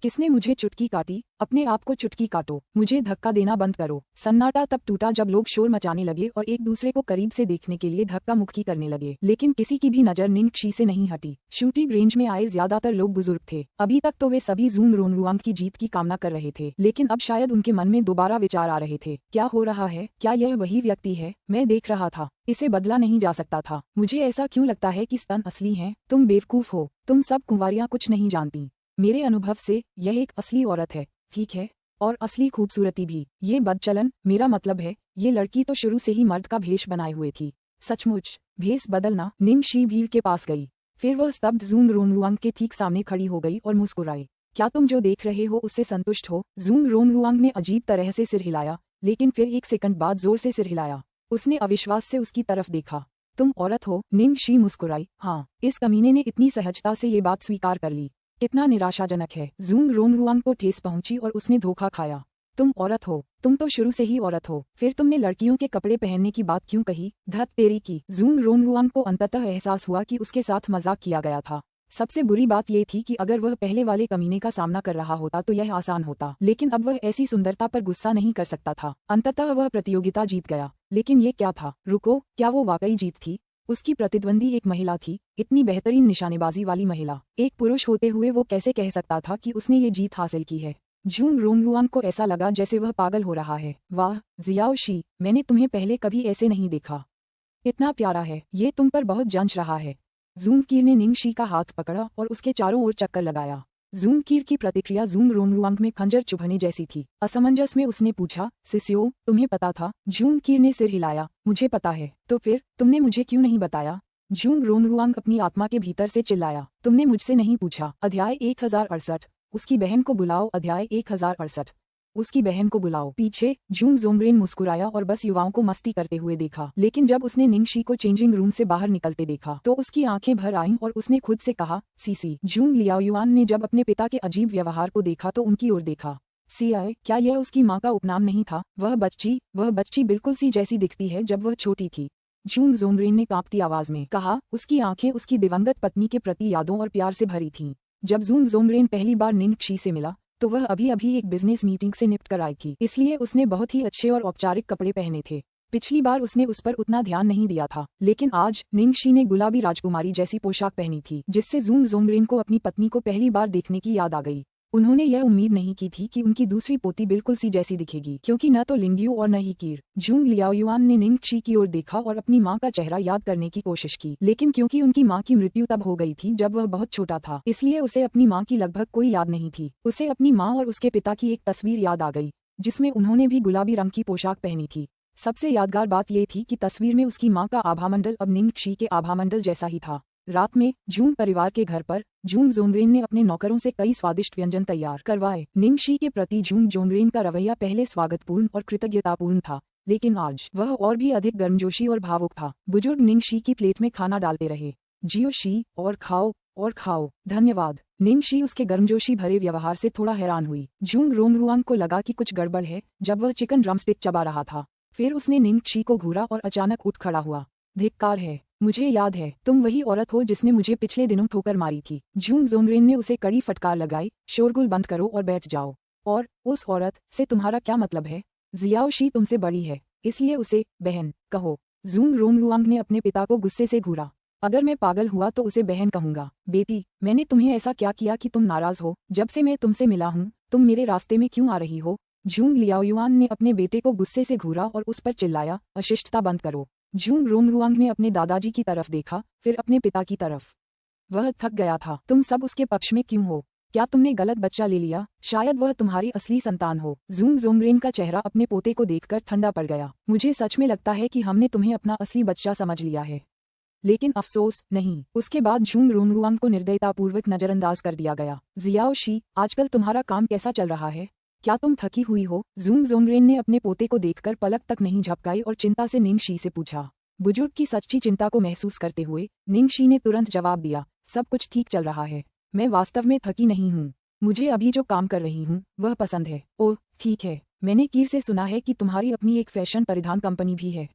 किसने मुझे चुटकी काटी? अपने आप को चुटकी काटो। मुझे धक्का देना बंद करो। सन्नाटा तब टूटा जब लोग शोर मचाने लगे और एक दूसरे को करीब से देखने के लिए धक्का मुक्की करने लगे, लेकिन किसी की भी नजर निंगक्षी से नहीं हटी। शूटिंग रेंज में आए ज्यादातर लोग बुजुर्ग थे। अभी तक तो वे सभी ज़ूंग रोनगुआंग की जीत की कामना कर रहे थे, लेकिन अब शायद उनके मन में दोबारा विचार आ रहे थे। क्या हो रहा है? क्या यह वही व्यक्ति है? मैं देख रहा था, इसे बदला नहीं जा सकता था। मुझे ऐसा क्यों लगता है कि स्तन असली हैं? तुम बेवकूफ हो। तुम सब कुंवारियां कुछ नहीं जानती। मेरे अनुभव से यह एक असली औरत है, ठीक है? और असली खूबसूरती भी। ये बदचलन, मेरा मतलब है, ये लड़की तो शुरू से ही मर्द का भेष बनाए हुए थी। सचमुच, भेष बदलना। निंगक्षी भीड़ के पास गई। फिर वह स्तब्ध ज़ूंग रोनगुआंग के ठीक सामने खड़ी हो गई और मुस्कुराई। क्या तुम जो देख रहे हो उससे संतुष्ट हो? ज़ूंग रोनगुआंग ने अजीब तरह से सिर हिलाया, लेकिन फिर एक सेकंड बाद जोर से सिर हिलाया। उसने अविश्वास से उसकी तरफ देखा। तुम औरत हो? निंगक्षी मुस्कुराई। हाँ। इस कमीने ने इतनी सहजता से ये बात स्वीकार कर ली। कितना निराशाजनक है। ज़ूंग रोनगुआंग को ठेस पहुंची और उसने धोखा खाया। तुम औरत हो। तुम तो शुरू से ही औरत हो। फिर तुमने लड़कियों के कपड़े पहनने की बात क्यों कही? धत तेरी की। ज़ूंग रोनगुआंग को अंततः एहसास हुआ कि उसके साथ मजाक किया गया था। सबसे बुरी बात यह थी कि अगर वह पहले वाले कमीने का सामना कर रहा होता तो यह आसान होता, लेकिन अब वह ऐसी सुंदरता पर गुस्सा नहीं कर सकता था। अंततः वह प्रतियोगिता जीत गया। लेकिन ये क्या था? रुको, क्या वो वाकई जीत थी? उसकी प्रतिद्वंदी एक महिला थी, इतनी बेहतरीन निशानेबाजी वाली महिला। एक पुरुष होते हुए वो कैसे कह सकता था कि उसने ये जीत हासिल की है? ज़ूंग रोनगुआंग को ऐसा लगा जैसे वह पागल हो रहा है। वाह, जियाओ शी, मैंने तुम्हें पहले कभी ऐसे नहीं देखा। कितना प्यारा है। ये तुम पर बहुत जंच रहा है। ज़ूंग कीर ने निंगक्षी का हाथ पकड़ा और उसके चारों ओर चक्कर लगाया। ज़ूंग कीर की प्रतिक्रिया ज़ूंग रोनगुआंग में खंजर चुभने जैसी थी। असमंजस में उसने पूछा, सिस्यो, तुम्हें पता था? ज़ूंग कीर ने सिर हिलाया। मुझे पता है। तो फिर तुमने मुझे क्यों नहीं बताया? ज़ूंग रोनगुआंग अपनी आत्मा के भीतर से चिल्लाया। तुमने मुझसे नहीं पूछा। अध्याय 1068, उसकी बहन को बुलाओ। अध्याय 1068। उसकी बहन को बुलाओ। पीछे जूंग जोंगरेन मुस्कुराया और बस युवाओं को मस्ती करते हुए देखा, लेकिन जब उसने निंगशी को चेंजिंग रूम से बाहर निकलते देखा तो उसकी आंखें भर आईं और उसने खुद से कहा, सीसी। जूंग लियाओयुआन ने जब अपने पिता के अजीब व्यवहार को देखा तो उनकी ओर देखा। सीआई, क्या यह उसकी माँ का उपनाम नहीं था? वह बच्ची बिल्कुल सी जैसी दिखती है जब वह छोटी थी। जूंग जोंगरेन ने कांपती आवाज में कहा। उसकी आंखें उसकी दिवंगत पत्नी के प्रति यादों और प्यार से भरी थीं। जब जूंग जोंगरेन पहली बार निंगशी से मिला तो वह अभी एक बिजनेस मीटिंग से निपट कर आई थी, इसलिए उसने बहुत ही अच्छे और औपचारिक कपड़े पहने थे। पिछली बार उसने उस पर उतना ध्यान नहीं दिया था, लेकिन आज निंगशी ने गुलाबी राजकुमारी जैसी पोशाक पहनी थी, जिससे जूंग जोंगरेन को अपनी पत्नी को पहली बार देखने की याद आ गई। उन्होंने यह उम्मीद नहीं की थी कि उनकी दूसरी पोती बिल्कुल सी जैसी दिखेगी, क्योंकि न तो लिंग्यू और न ही कीर। जूंग लियाओयुआन ने निंगशी की ओर देखा और अपनी माँ का चेहरा याद करने की कोशिश की, लेकिन क्योंकि उनकी माँ की मृत्यु तब हो गई थी जब वह बहुत छोटा था, इसलिए उसे अपनी माँ की लगभग कोई याद नहीं थी। उसे अपनी माँ और उसके पिता की एक तस्वीर याद आ गई, जिसमें उन्होंने भी गुलाबी रंग की पोशाक पहनी थी। सबसे यादगार बात यह थी कि तस्वीर में उसकी माँ का आभामंडल अब निंगशी के आभामंडल जैसा ही था। रात में जूंग परिवार के घर पर जूंग जोंगरेन ने अपने नौकरों से कई स्वादिष्ट व्यंजन तैयार करवाए। निंगशी के प्रति जूंग जोंगरेन का रवैया पहले स्वागतपूर्ण और कृतज्ञतापूर्ण था, लेकिन आज वह और भी अधिक गर्मजोशी और भावुक था। बुजुर्ग निंगशी की प्लेट में खाना डालते रहे। जियोशी, और खाओ, धन्यवाद। निंगशी उसके गर्मजोशी भरे व्यवहार से थोड़ा हैरान हुई। जूंग रोंगरुआंग को लगा कि कुछ गड़बड़ है जब वह चिकन ड्रमस्टिक चबा रहा था। फिर उसने निंगशी को घूरा और अचानक उठ खड़ा हुआ। धिक्कार है, मुझे याद है, तुम वही औरत हो जिसने मुझे पिछले दिनों ठोकर मारी थी। जूंग जोंगरेन ने उसे कड़ी फटकार लगाई। शोरगुल बंद करो और बैठ जाओ। और उस औरत से तुम्हारा क्या मतलब है? जियाओशी तुमसे बड़ी है, इसलिए उसे बहन कहो। जूंग रोंगरुआंग ने अपने पिता को गुस्से से घूरा। अगर मैं पागल हुआ तो उसे बहन कहूंगा। बेटी, मैंने तुम्हें ऐसा क्या किया कि तुम नाराज हो? जब से मैं तुमसे मिला हूँ तुम मेरे रास्ते में क्यों आ रही हो? जूंग लियाओयुआन ने अपने बेटे को गुस्से से घूरा और उस पर चिल्लाया, अशिष्टता बंद करो। जूंग रोंगरुआंग ने अपने दादाजी की तरफ देखा, फिर अपने पिता की तरफ। वह थक गया था। तुम सब उसके पक्ष में क्यों हो? क्या तुमने गलत बच्चा ले लिया? शायद वह तुम्हारी असली संतान हो। जूंग जोंगरेन का चेहरा अपने पोते को देखकर ठंडा पड़ गया। मुझे सच में लगता है कि हमने तुम्हें अपना असली बच्चा समझ लिया है, लेकिन अफसोस नहीं। उसके बाद जूंग रोंगरुआंग को निर्दयतापूर्वक नजरअंदाज कर दिया गया। जियाओशी, आजकल तुम्हारा काम कैसा चल रहा है? क्या तुम थकी हुई हो? जूंग जोंगरेन ने अपने पोते को देखकर पलक तक नहीं झपकाई और चिंता से निंगशी से पूछा। बुजुर्ग की सच्ची चिंता को महसूस करते हुए निंगशी ने तुरंत जवाब दिया, सब कुछ ठीक चल रहा है। मैं वास्तव में थकी नहीं हूँ। मुझे अभी जो काम कर रही हूँ वह पसंद है। ओह ठीक है, मैंने कीर से सुना है कि तुम्हारी अपनी एक फैशन परिधान कंपनी भी है।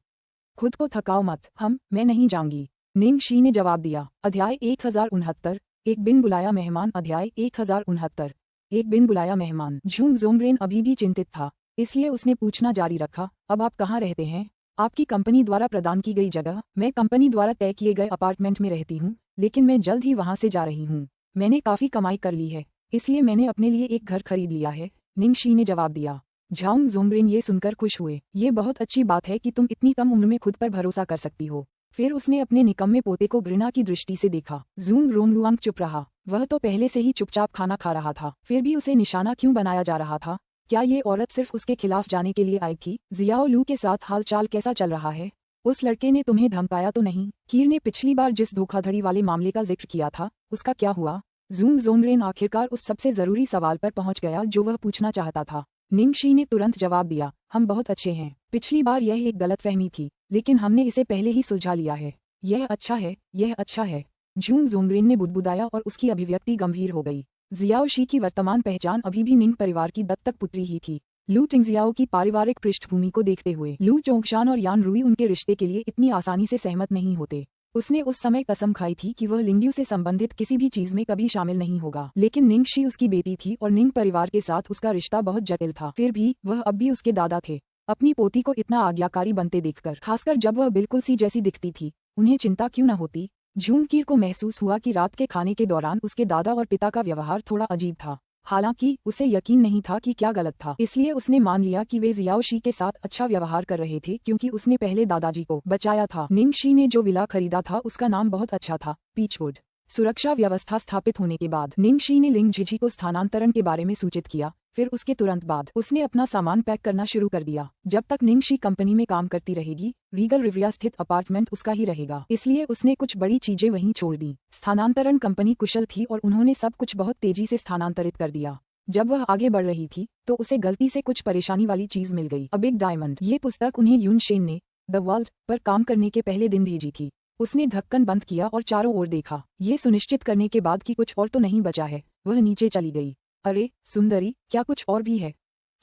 खुद को थकाओ मत। मैं नहीं जाऊंगी, निंगशी ने जवाब दिया। अध्याय 1069, एक बिन बुलाया मेहमान। अध्याय 1069, एक बिन बुलाया मेहमान। जूंग जोंगरेन अभी भी चिंतित था, इसलिए उसने पूछना जारी रखा, अब आप कहाँ रहते हैं? आपकी कंपनी द्वारा प्रदान की गई जगह? मैं कंपनी द्वारा तय किए गए अपार्टमेंट में रहती हूँ, लेकिन मैं जल्द ही वहाँ से जा रही हूँ। मैंने काफी कमाई कर ली है, इसलिए मैंने अपने लिए एक घर खरीद लिया है, निंगशी ने जवाब दिया। जूंग जोंगरेन ये सुनकर खुश हुए। ये बहुत अच्छी बात है कि तुम इतनी कम उम्र में खुद पर भरोसा कर सकती हो। फिर उसने अपने निकम्मे पोते को घृणा की दृष्टि से देखा। जूंग रोंगरुआंग चुप रहा। वह तो पहले से ही चुपचाप खाना खा रहा था, फिर भी उसे निशाना क्यों बनाया जा रहा था? क्या ये औरत सिर्फ उसके खिलाफ जाने के लिए आई थी? जियाओ लू के साथ हालचाल कैसा चल रहा है? उस लड़के ने तुम्हें धमकाया तो नहीं? कीर ने पिछली बार जिस धोखाधड़ी वाले मामले का जिक्र किया था उसका क्या हुआ? जूंग जोंगरेन आखिरकार उस सबसे जरूरी सवाल पर पहुंच गया जो वह पूछना चाहता था। निंगशी ने तुरंत जवाब दिया, हम बहुत अच्छे हैं। पिछली बार यह एक गलतफहमी थी, लेकिन हमने इसे पहले ही सुलझा लिया है। यह अच्छा है। जूंग जोंगरेन ने बुदबुदाया और उसकी अभिव्यक्ति गंभीर हो गई। जियाओशी की वर्तमान पहचान अभी भी निंग परिवार की दत्तक पुत्री ही थी। लू टिंगजियाओ की पारिवारिक पृष्ठभूमि को देखते हुए लू चोंगशान और यान रुई उनके रिश्ते के लिए इतनी आसानी से सहमत नहीं होते। उसने उस समय कसम खाई थी कि वह लिंग्यू से संबंधित किसी भी चीज में कभी शामिल नहीं होगा, लेकिन निंगशी उसकी बेटी थी और निंग परिवार के साथ उसका रिश्ता बहुत जटिल था। फिर भी वह अब भी उसके दादा थे। अपनी पोती को इतना आज्ञाकारी बनते देखकर, खासकर जब वह बिल्कुल सी जैसी दिखती थी, उन्हें चिंता क्यों न होती? जूंग कीर को महसूस हुआ कि रात के खाने के दौरान उसके दादा और पिता का व्यवहार थोड़ा अजीब था। हालांकि उसे यकीन नहीं था कि क्या गलत था, इसलिए उसने मान लिया कि वे जियाओशी के साथ अच्छा व्यवहार कर रहे थे क्योंकि उसने पहले दादाजी को बचाया था। निंगशी ने जो विला खरीदा था उसका नाम बहुत अच्छा था, पीचवुड। सुरक्षा व्यवस्था स्थापित होने के बाद निंगशी ने लिंग झिझी को स्थानांतरण के बारे में सूचित किया। फिर उसके तुरंत बाद उसने अपना सामान पैक करना शुरू कर दिया। जब तक निंगशी कंपनी में काम करती रहेगी, रीगल रिविया स्थित अपार्टमेंट उसका ही रहेगा, इसलिए उसने कुछ बड़ी चीजें वहीं छोड़ दी। स्थानांतरण कंपनी कुशल थी और उन्होंने सब कुछ बहुत तेजी से स्थानांतरित कर दिया। जब वह आगे बढ़ रही थी तो उसे गलती से कुछ परेशानी वाली चीज मिल गई, अ बिग डायमंड। ये पुस्तक उन्हें यून शेन ने द वर्ल्ड पर काम करने के पहले दिन भेजी थी। उसने ढक्कन बंद किया और चारों ओर देखा। ये सुनिश्चित करने के बाद कि कुछ और तो नहीं बचा है, वह नीचे चली गई। अरे सुंदरी, क्या कुछ और भी है?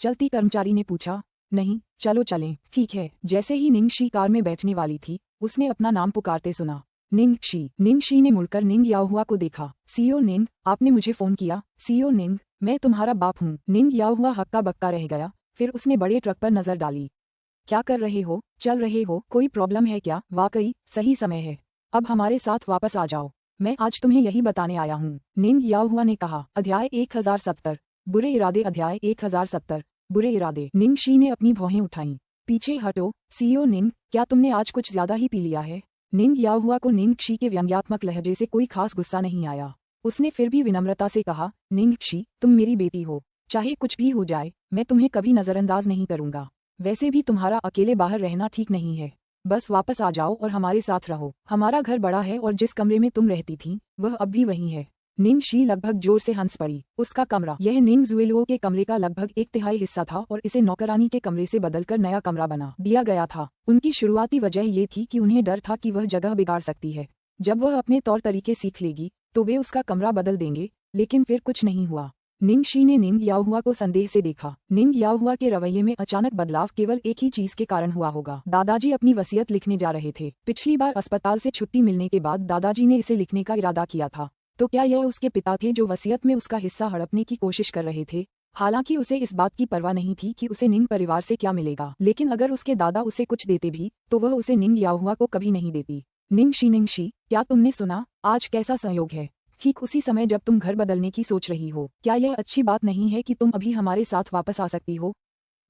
चलती कर्मचारी ने पूछा। नहीं, चलो चलें। ठीक है। जैसे ही निंगशी कार में बैठने वाली थी, उसने अपना नाम पुकारते सुना, निंगशी। निंगशी ने मुड़कर निंग याओहुआ को देखा। सीओ निंग, आपने मुझे फोन किया? सीओ निंग, मैं तुम्हारा बाप हूँ। निंग याओहुआ हक्का बक्का रह गया। फिर उसने बड़े ट्रक पर नजर डाली। क्या कर रहे हो? चल रहे हो? कोई प्रॉब्लम है क्या? वाकई सही समय है। अब हमारे साथ वापस आ जाओ। मैं आज तुम्हें यही बताने आया हूँ, निंग याओहुआ ने कहा। अध्याय 1070 बुरे इरादे। अध्याय 1070 बुरे इरादे। निंग शी ने अपनी भौहें उठाईं। पीछे हटो। सीओ निंग, क्या तुमने आज कुछ ज्यादा ही पी लिया है? निंग याओहुआ को निंग शी के व्यंग्यात्मक लहजे से कोई खास गुस्सा नहीं आया। उसने फिर भी विनम्रता से कहा, निंग शी, तुम मेरी बेटी हो। चाहे कुछ भी हो जाए, मैं तुम्हें कभी नजरअंदाज नहीं करूंगा। वैसे भी तुम्हारा अकेले बाहर रहना ठीक नहीं है। बस वापस आ जाओ और हमारे साथ रहो। हमारा घर बड़ा है और जिस कमरे में तुम रहती थी वह अब भी वही है। निंग शी लगभग जोर से हंस पड़ी। उसका कमरा, यह निंग जुएलुओ के कमरे का लगभग 1/3 हिस्सा था और इसे नौकरानी के कमरे से बदलकर नया कमरा बना दिया गया था। उनकी शुरुआती वजह ये थी कि उन्हें डर था कि वह जगह बिगाड़ सकती है। जब वह अपने तौर तरीके सीख लेगी तो वे उसका कमरा बदल देंगे, लेकिन फिर कुछ नहीं हुआ। निंग शी ने निंग याओहुआ को संदेह से देखा। निंग याओहुआ के रवैये में अचानक बदलाव केवल एक ही चीज के कारण हुआ होगा। दादाजी अपनी वसीयत लिखने जा रहे थे। पिछली बार अस्पताल से छुट्टी मिलने के बाद दादाजी ने इसे लिखने का इरादा किया था। तो क्या यह उसके पिता थे जो वसीयत में उसका हिस्सा हड़पने की कोशिश कर रहे थे? हालांकि उसे इस बात की परवाह नहीं थी कि उसे निंग परिवार से क्या मिलेगा, लेकिन अगर उसके दादा उसे कुछ देते भी तो वह उसे निंग याओहुआ को कभी नहीं देती। निंग शी, क्या तुमने सुना? आज कैसा संयोग है, ठीक उसी समय जब तुम घर बदलने की सोच रही हो। क्या यह अच्छी बात नहीं है कि तुम अभी हमारे साथ वापस आ सकती हो?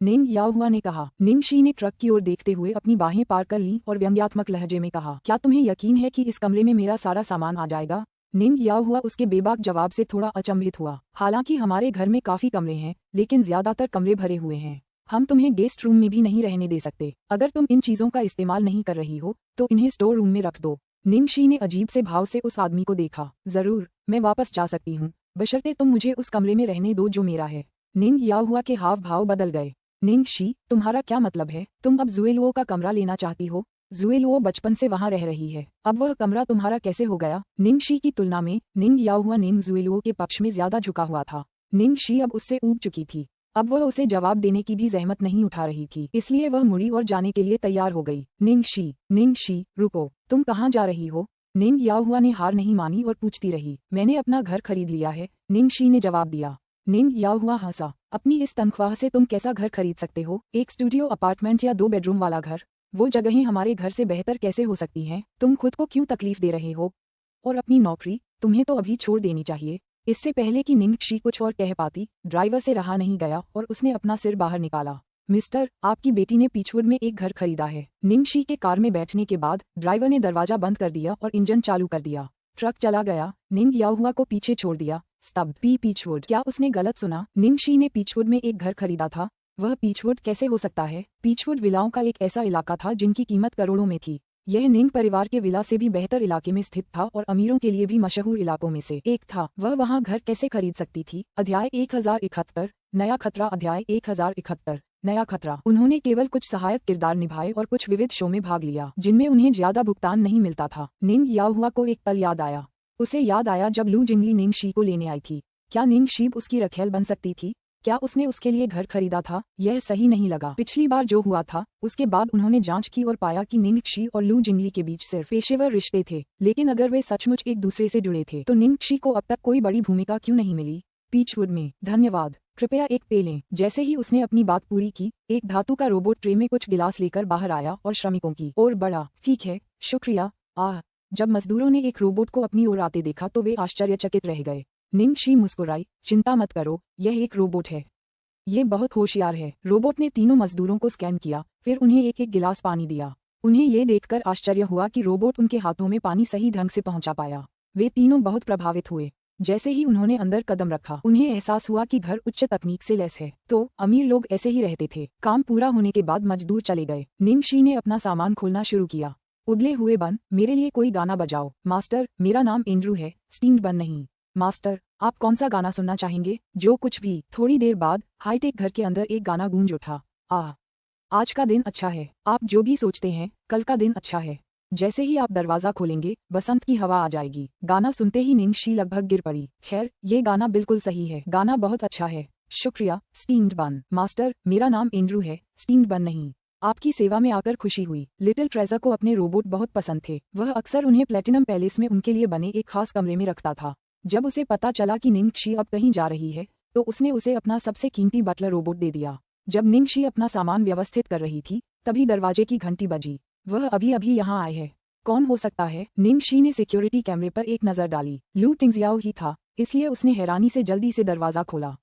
निंग याओहुआ ने कहा। निंग शी ने ट्रक की ओर देखते हुए अपनी बाहें पार कर लीं और व्यंग्यात्मक लहजे में कहा, क्या तुम्हें यकीन है कि इस कमरे में मेरा सारा सामान आ जाएगा? निंग याओहुआ उसके बेबाक जवाब से थोड़ा अचंभित हुआ। हालांकि हमारे घर में काफी कमरे हैं, लेकिन ज्यादातर कमरे भरे हुए हैं। हम तुम्हें गेस्ट रूम में भी नहीं रहने दे सकते। अगर तुम इन चीजों का इस्तेमाल नहीं कर रही हो तो इन्हें स्टोर रूम में रख दो। निंग शी ने अजीब से भाव से उस आदमी को देखा। जरूर, मैं वापस जा सकती हूँ, बशर्ते तुम मुझे उस कमरे में रहने दो जो मेरा है। निंग याओहुआ के हाव भाव बदल गए। निंग शी, तुम्हारा क्या मतलब है? तुम अब जुएलुओ का कमरा लेना चाहती हो? जुएलुओ बचपन से वहां रह रही है, अब वह कमरा तुम्हारा कैसे हो गया? निंग शी की तुलना में निंग याओहुआ निंग जुएलुओ के पक्ष में ज्यादा झुका हुआ था। निंग शी अब उससे ऊब चुकी थी। अब वह उसे जवाब देने की भी जहमत नहीं उठा रही थी, इसलिए वह मुड़ी और जाने के लिए तैयार हो गई। निंग शी, रुको, तुम कहाँ जा रही हो? निंग याओहुआ ने हार नहीं मानी और पूछती रही। मैंने अपना घर खरीद लिया है, निंग शी ने जवाब दिया। निंग याओहुआ हंसा। अपनी इस तनख्वाह से तुम कैसा घर खरीद सकते हो? एक स्टूडियो अपार्टमेंट या 2 बेडरूम वाला घर? वो जगहें हमारे घर से बेहतर कैसे हो सकती हैं? तुम खुद को क्यों तकलीफ दे रहे हो? और अपनी नौकरी, तुम्हें तो अभी छोड़ देनी चाहिए। इससे पहले कि निंग शी कुछ और कह पाती, ड्राइवर से रहा नहीं गया और उसने अपना सिर बाहर निकाला। मिस्टर, आपकी बेटी ने पीचवुड में एक घर खरीदा है। निंग शी के कार में बैठने के बाद ड्राइवर ने दरवाजा बंद कर दिया और इंजन चालू कर दिया। ट्रक चला गया। निंग याओहुआ को पीछे छोड़ दिया। स्तब्ध। पीचवुड, क्या उसने गलत सुना? निंग शी ने पीचवुड में एक घर खरीदा था? वह पीचवुड कैसे हो सकता है? पीचवुड विलाओं का एक ऐसा इलाका था जिनकी कीमत करोड़ों में थी। यह निंग परिवार के विला से भी बेहतर इलाके में स्थित था और अमीरों के लिए भी मशहूर इलाकों में से एक था। वह वहां घर कैसे खरीद सकती थी? अध्याय 1071 नया खतरा। अध्याय 1071 नया खतरा। उन्होंने केवल कुछ सहायक किरदार निभाए और कुछ विविध शो में भाग लिया जिनमें उन्हें ज्यादा भुगतान नहीं मिलता था। निंग याओहुआ को एक पल याद आया। उसे याद आया जब लू जिंगली निंग शी को लेने आई थी। क्या निंग शी उसकी रखेल बन सकती थी? क्या उसने उसके लिए घर खरीदा था? यह सही नहीं लगा। पिछली बार जो हुआ था उसके बाद उन्होंने जांच की और पाया कि निंग शी और लू जिंगली के बीच सिर्फ पेशेवर रिश्ते थे, लेकिन अगर वे सचमुच एक दूसरे से जुड़े थे तो निंग शी को अब तक कोई बड़ी भूमिका क्यों नहीं मिली? पीचवुड में, धन्यवाद, कृपया एक पे लें। जैसे ही उसने अपनी बात पूरी की, एक धातु का रोबोट ट्रे में कुछ गिलास लेकर बाहर आया और श्रमिकों की ओर बढ़ा। ठीक है, शुक्रिया। जब मजदूरों ने एक रोबोट को अपनी ओर आते देखा तो वे आश्चर्यचकित रह गए। निंग शी मुस्कुराई। चिंता मत करो, यह एक रोबोट है। ये बहुत होशियार है। रोबोट ने तीनों मजदूरों को स्कैन किया, फिर उन्हें एक एक गिलास पानी दिया। उन्हें ये देखकर आश्चर्य हुआ कि रोबोट उनके हाथों में पानी सही ढंग से पहुंचा पाया। वे तीनों बहुत प्रभावित हुए। जैसे ही उन्होंने अंदर कदम रखा, उन्हें एहसास हुआ कि घर उच्च तकनीक से लैस है। तो अमीर लोग ऐसे ही रहते थे। काम पूरा होने के बाद मजदूर चले गए। निंग शी ने अपना सामान खोलना शुरू किया। उबले हुए बन, मेरे लिए कोई गाना बजाओ। मास्टर, मेरा नाम एंड्रू है, स्टीम्ड बन नहीं। मास्टर, आप कौन सा गाना सुनना चाहेंगे? जो कुछ भी। थोड़ी देर बाद हाईटेक घर के अंदर एक गाना गूंज उठा। आज का दिन अच्छा है। आप जो भी सोचते हैं, कल का दिन अच्छा है। जैसे ही आप दरवाजा खोलेंगे, बसंत की हवा आ जाएगी। गाना सुनते ही निंगशी लगभग गिर पड़ी। खैर, ये गाना बिल्कुल सही है। गाना बहुत अच्छा है। शुक्रिया, स्टीम्ड बन। मास्टर, मेरा नाम एंड्रू है, स्टीम्ड बन नहीं। आपकी सेवा में आकर खुशी हुई। लिटिल ट्रेजर को अपने रोबोट बहुत पसंद थे। वह अक्सर उन्हें प्लेटिनम पैलेस में उनके लिए बने एक खास कमरे में रखता था। जब उसे पता चला कि निंगशी अब कहीं जा रही है, तो उसने उसे अपना सबसे कीमती बटलर रोबोट दे दिया। जब निंगशी अपना सामान व्यवस्थित कर रही थी, तभी दरवाजे की घंटी बजी। वह अभी अभी यहाँ आए हैं। कौन हो सकता है? निंगशी ने सिक्योरिटी कैमरे पर एक नजर डाली। लू टिंगजियाओ ही था, इसलिए उसने हैरानी से जल्दी से दरवाजा खोला।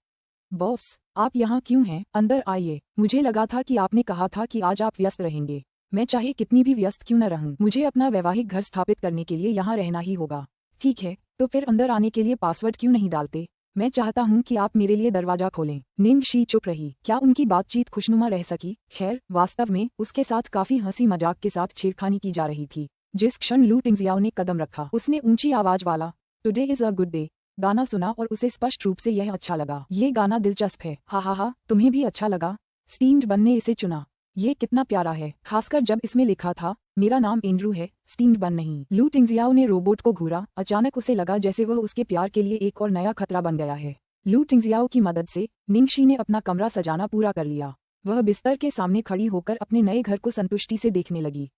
बॉस, आप यहाँ क्यों हैं? अंदर आइए। मुझे लगा था कि आपने कहा था कि आज आप व्यस्त रहेंगे। मैं चाहे कितनी भी व्यस्त क्यों न रहूं, मुझे अपना वैवाहिक घर स्थापित करने के लिए यहाँ रहना ही होगा। ठीक है, तो फिर अंदर आने के लिए पासवर्ड क्यों नहीं डालते? मैं चाहता हूँ कि आप मेरे लिए दरवाजा खोलें। निंगशी चुप रही। क्या उनकी बातचीत खुशनुमा रह सकी? खैर, वास्तव में उसके साथ काफी हंसी मजाक के साथ छेड़खानी की जा रही थी। जिस क्षण लू टिंगजियाओ ने कदम रखा, उसने ऊंची आवाज वाला today is a good day गाना सुना और उसे स्पष्ट रूप से यह अच्छा लगा। ये गाना दिलचस्प है। हा हा हा, तुम्हें भी अच्छा लगा? स्टीम्ड बन ने इसे चुना। ये कितना प्यारा है, खासकर जब इसमें लिखा था, मेरा नाम एंड्रू है, स्टीम्ड बन नहीं। लू टिंगजियाओ ने रोबोट को घूरा। अचानक उसे लगा जैसे वह उसके प्यार के लिए एक और नया खतरा बन गया है। लू टिंगजियाओ की मदद से निंगशी ने अपना कमरा सजाना पूरा कर लिया। वह बिस्तर के सामने खड़ी होकर अपने नए घर को संतुष्टि से देखने लगी।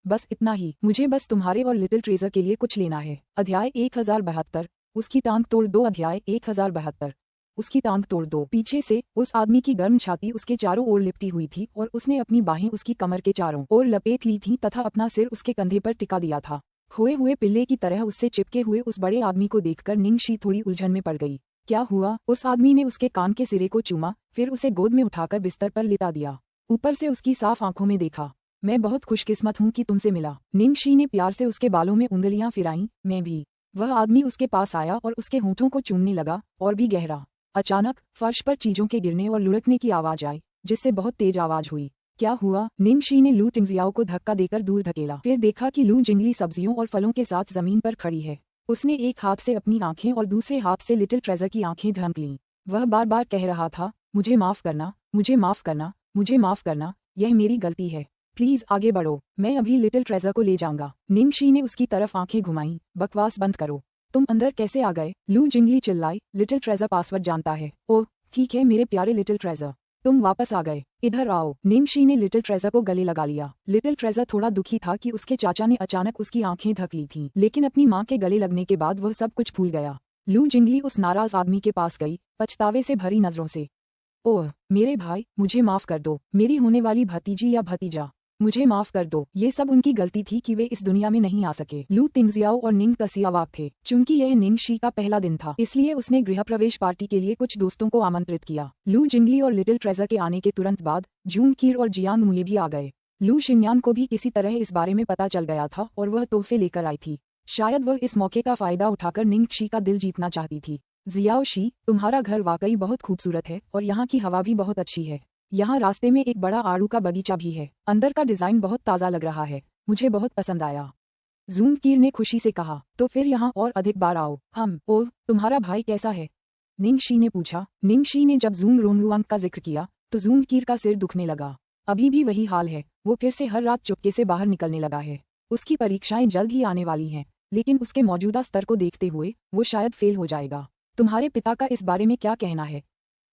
बस इतना ही, मुझे बस तुम्हारे और लिटिल ट्रेजर के लिए कुछ लेना है। अध्याय 1072। उसकी टांग तोड़ दो। अध्याय 1072। उसकी टांग तोड़ दो। पीछे से उस आदमी की गर्म छाती उसके चारों ओर लिपटी हुई थी और उसने अपनी बाहें उसकी कमर के चारों ओर लपेट ली थीं तथा अपना सिर उसके कंधे पर टिका दिया था। खोए हुए पिल्ले की तरह उससे चिपके हुए उस बड़े आदमी को देखकर निंगशी थोड़ी उलझन में पड़ गई। क्या हुआ? उस आदमी ने उसके कान के सिरे को चूमा, फिर उसे गोद में उठाकर बिस्तर पर लिटा दिया। ऊपर से उसकी साफ आंखों में देखा। मैं बहुत खुशकिस्मत हूँ कि तुमसे मिला। निंगशी ने प्यार से उसके बालों में उंगलियां फिराईं। मैं भी। वह आदमी उसके पास आया और उसके होंठों को चूमने लगा, और भी गहरा। अचानक फर्श पर चीजों के गिरने और लुढ़कने की आवाज आई, जिससे बहुत तेज आवाज हुई। क्या हुआ? निंगशी ने लू टिंगजियाओ को धक्का देकर दूर धकेला। फिर देखा कि लू जंगली सब्जियों और फलों के साथ जमीन पर खड़ी है। उसने एक हाथ से अपनी आंखें और दूसरे हाथ से लिटिल ट्रेजर की आंखें ढंक लीं। वह बार बार कह रहा था, मुझे माफ करना, मुझे माफ करना, मुझे माफ करना, यह मेरी गलती है। प्लीज आगे बढ़ो, मैं अभी लिटिल ट्रेजर को ले जाऊंगा। निंगशी ने उसकी तरफ आंखें घुमाईं। बकवास बंद करो। तुम अंदर कैसे आ गए? लू जिंगली चिल्लाई। लिटिल ट्रेजर पासवर्ड जानता है। ओह ठीक है मेरे प्यारे लिटिल ट्रेजर, तुम वापस आ गए। इधर आओ। निंगशी ने लिटिल ट्रेजर को गले लगा लिया। लिटिल ट्रेजर थोड़ा दुखी था कि उसके चाचा ने अचानक उसकी आंखें ढक ली थीं, लेकिन अपनी माँ के गले लगने के बाद वह सब कुछ भूल गया। लू जिंगली उस नाराज आदमी के पास गई, पछतावे से भरी नजरों से। ओह मेरे भाई, मुझे माफ कर दो। मेरी होने वाली भतीजी या भतीजा, मुझे माफ कर दो। ये सब उनकी गलती थी कि वे इस दुनिया में नहीं आ सके। लू टिंगजियाओ और निंग कसियावाक थे। चूंकि यह निंगशी का पहला दिन था, इसलिए उसने गृह प्रवेश पार्टी के लिए कुछ दोस्तों को आमंत्रित किया। लू जिंगली और लिटिल ट्रेजर के आने के तुरंत बाद जून कीर और जियांग मुये भी आ गए। लू शिन्यान को भी किसी तरह इस बारे में पता चल गया था और वह तोहफे लेकर आई थी। शायद वह इस मौके का फायदा उठाकर निंगशी का दिल जीतना चाहती थी। जियाओ शी, तुम्हारा घर वाकई बहुत खूबसूरत है और यहाँ की हवा भी बहुत अच्छी है। यहाँ रास्ते में एक बड़ा आड़ू का बगीचा भी है। अंदर का डिजाइन बहुत ताज़ा लग रहा है, मुझे बहुत पसंद आया। जून कीर ने खुशी से कहा, तो फिर यहाँ और अधिक बार आओ। ओह तुम्हारा भाई कैसा है? निंगशी ने पूछा। निंगशी ने जब जून रोंगुआंग का जिक्र किया, तो जून कीर का सिर दुखने लगा। अभी भी वही हाल है, वो फिर से हर रात चुपके से बाहर निकलने लगा है। उसकी परीक्षाएं जल्द ही आने वाली हैं, लेकिन उसके मौजूदा स्तर को देखते हुए वो शायद फेल हो जाएगा। तुम्हारे पिता का इस बारे में क्या कहना है?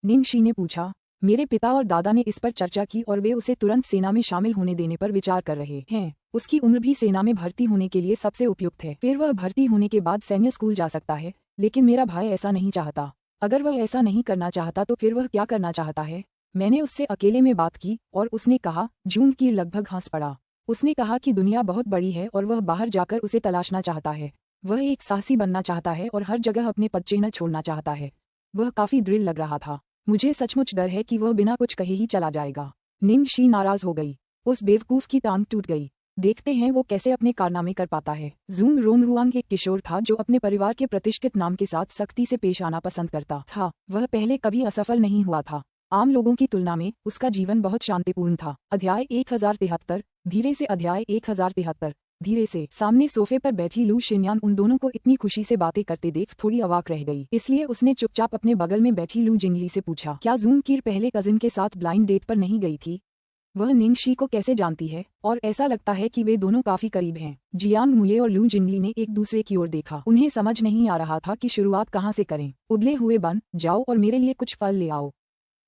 निंगशी ने पूछा। मेरे पिता और दादा ने इस पर चर्चा की और वे उसे तुरंत सेना में शामिल होने देने पर विचार कर रहे हैं। उसकी उम्र भी सेना में भर्ती होने के लिए सबसे उपयुक्त है। फिर वह भर्ती होने के बाद सैन्य स्कूल जा सकता है, लेकिन मेरा भाई ऐसा नहीं चाहता। अगर वह ऐसा नहीं करना चाहता तो फिर वह क्या करना चाहता है? मैंने उससे अकेले में बात की और उसने कहा। जून कीर लगभग हंस पड़ा। उसने कहा कि दुनिया बहुत बड़ी है और वह बाहर जाकर उसे तलाशना चाहता है। वह एक साहसी बनना चाहता है और हर जगह अपने पदचिह्न छोड़ना चाहता है। वह काफी दृढ़ लग रहा था। मुझे सचमुच डर है कि वह बिना कुछ कहे ही चला जाएगा। निंगशी नाराज हो गई। उस बेवकूफ की टांग टूट गई। देखते हैं वो कैसे अपने कारनामे कर पाता है। जून रोंगहुआंग एक किशोर था जो अपने परिवार के प्रतिष्ठित नाम के साथ सख्ती से पेश आना पसंद करता था। वह पहले कभी असफल नहीं हुआ था। आम लोगों की तुलना में उसका जीवन बहुत शांतिपूर्ण था। अध्याय 1073। धीरे से। अध्याय 1073। धीरे से सामने सोफे पर बैठी लू शिन्यान उन दोनों को इतनी खुशी से बातें करते देख थोड़ी अवाक रह गई। इसलिए उसने चुपचाप अपने बगल में बैठी लू जिंगली से पूछा, क्या जून कीर पहले कजिन के साथ ब्लाइंड डेट पर नहीं गई थी? वह निंगशी को कैसे जानती है? और ऐसा लगता है कि वे दोनों काफी करीब हैं। जियांग मुये और लू जिंगली ने एक दूसरे की ओर देखा। उन्हें समझ नहीं आ रहा था कि शुरुआत कहाँ से करें। उबले हुए बन, जाओ और मेरे लिए कुछ फल ले आओ।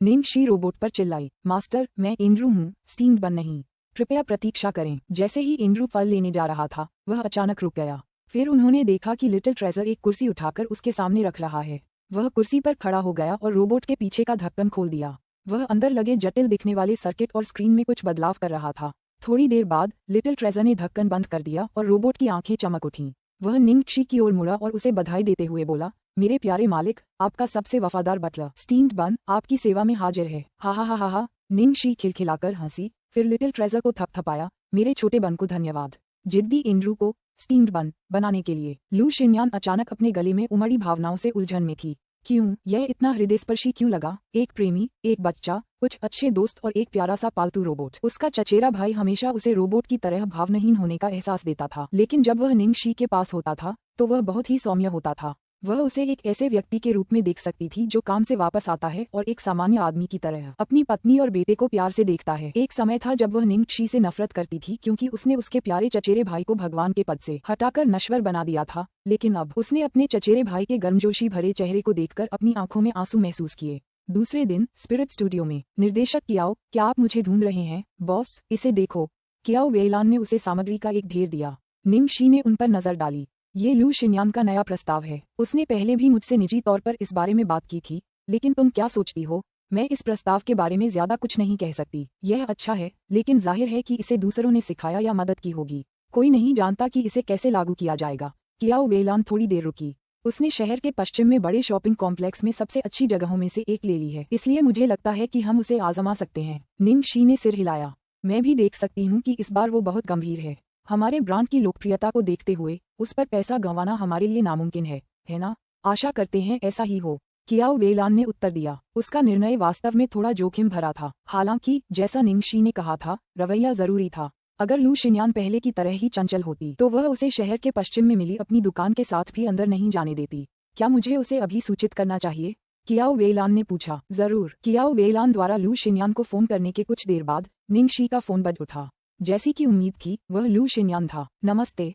निंगशी रोबोट पर चिल्लाई, मास्टर मैं एंड्रू हूँ, स्टीम्ड बन नहीं। कृपया प्रतीक्षा करें। जैसे ही एंड्रू फल लेने जा रहा था वह अचानक रुक गया। फिर उन्होंने देखा कि लिटिल ट्रेजर एक कुर्सी उठाकर उसके सामने रख रहा है। वह कुर्सी पर खड़ा हो गया और रोबोट के पीछे का ढक्कन खोल दिया। वह अंदर लगे जटिल दिखने वाले सर्किट और स्क्रीन में कुछ बदलाव कर रहा था। थोड़ी देर बाद लिटिल ट्रेजर ने ढक्कन बंद कर दिया और रोबोट की आंखें चमक उठीं। वह निंगशी की ओर मुड़ा और उसे बधाई देते हुए बोला, मेरे प्यारे मालिक, आपका सबसे वफादार बटलर स्टीम्ड बन आपकी सेवा में हाजिर है। हा हा हा हा हा। निंगशी खिलखिलाकर हंसी, फिर लिटिल ट्रेजर को थपथपाया, मेरे छोटे बन को धन्यवाद। जिद्दी एंड्रू को स्टीम्ड बन बनाने के लिए। लू शिन्यान अचानक अपने गले में उमड़ी भावनाओं से उलझन में थी। क्यों यह इतना हृदयस्पर्शी क्यों लगा? एक प्रेमी, एक बच्चा, कुछ अच्छे दोस्त और एक प्यारा सा पालतू रोबोट। उसका चचेरा भाई हमेशा उसे रोबोट की तरह भावनाहीन होने का एहसास देता था, लेकिन जब वह निंगशी के पास होता था तो वह बहुत ही सौम्य होता था। वह उसे एक ऐसे व्यक्ति के रूप में देख सकती थी जो काम से वापस आता है और एक सामान्य आदमी की तरह अपनी पत्नी और बेटे को प्यार से देखता है। एक समय था जब वह निंगशी से नफरत करती थी क्योंकि उसने उसके प्यारे चचेरे भाई को भगवान के पद से हटाकर नश्वर बना दिया था, लेकिन अब उसने अपने चचेरे भाई के गर्मजोशी भरे चेहरे को देखकर अपनी आंखों में आंसू महसूस किए। दूसरे दिन स्पिरिट स्टूडियो में। निर्देशक कियाओ, क्या आप मुझे ढूंढ रहे हैं? बॉस, इसे देखो। कियाओ वेइलान ने उसे सामग्री का एक ढेर दिया। निंगशी ने उन पर नजर डाली। ये लू शिन्यान का नया प्रस्ताव है। उसने पहले भी मुझसे निजी तौर पर इस बारे में बात की थी, लेकिन तुम क्या सोचती हो? मैं इस प्रस्ताव के बारे में ज्यादा कुछ नहीं कह सकती। यह अच्छा है, लेकिन जाहिर है कि इसे दूसरों ने सिखाया या मदद की होगी। कोई नहीं जानता कि इसे कैसे लागू किया जाएगा। कियाओ वेइलान थोड़ी देर रुकी। उसने शहर के पश्चिम में बड़े शॉपिंग कॉम्प्लेक्स में सबसे अच्छी जगहों में से एक ले ली है, इसलिए मुझे लगता है कि हम उसे आजमा सकते हैं। निंगशी ने सिर हिलाया। मैं भी देख सकती हूँ कि इस बार वो बहुत गंभीर है। हमारे ब्रांड की लोकप्रियता को देखते हुए उस पर पैसा गंवाना हमारे लिए नामुमकिन है ना? आशा करते हैं ऐसा ही हो, कियाओ वेइलान ने उत्तर दिया। उसका निर्णय वास्तव में थोड़ा जोखिम भरा था। हालांकि जैसा निंगशी ने कहा था, रवैया जरूरी था। अगर लू शिन्यान पहले की तरह ही चंचल होती तो वह उसे शहर के पश्चिम में मिली अपनी दुकान के साथ भी अंदर नहीं जाने देती। क्या मुझे उसे अभी सूचित करना चाहिए? कियाओ वेइलान ने पूछा। जरूर। कियाओ वेइलान द्वारा लू शिन्यान को फोन करने के कुछ देर बाद निंगशी का फोन बज उठा। जैसी की उम्मीद थी, वह लू शिन्यान था। नमस्ते।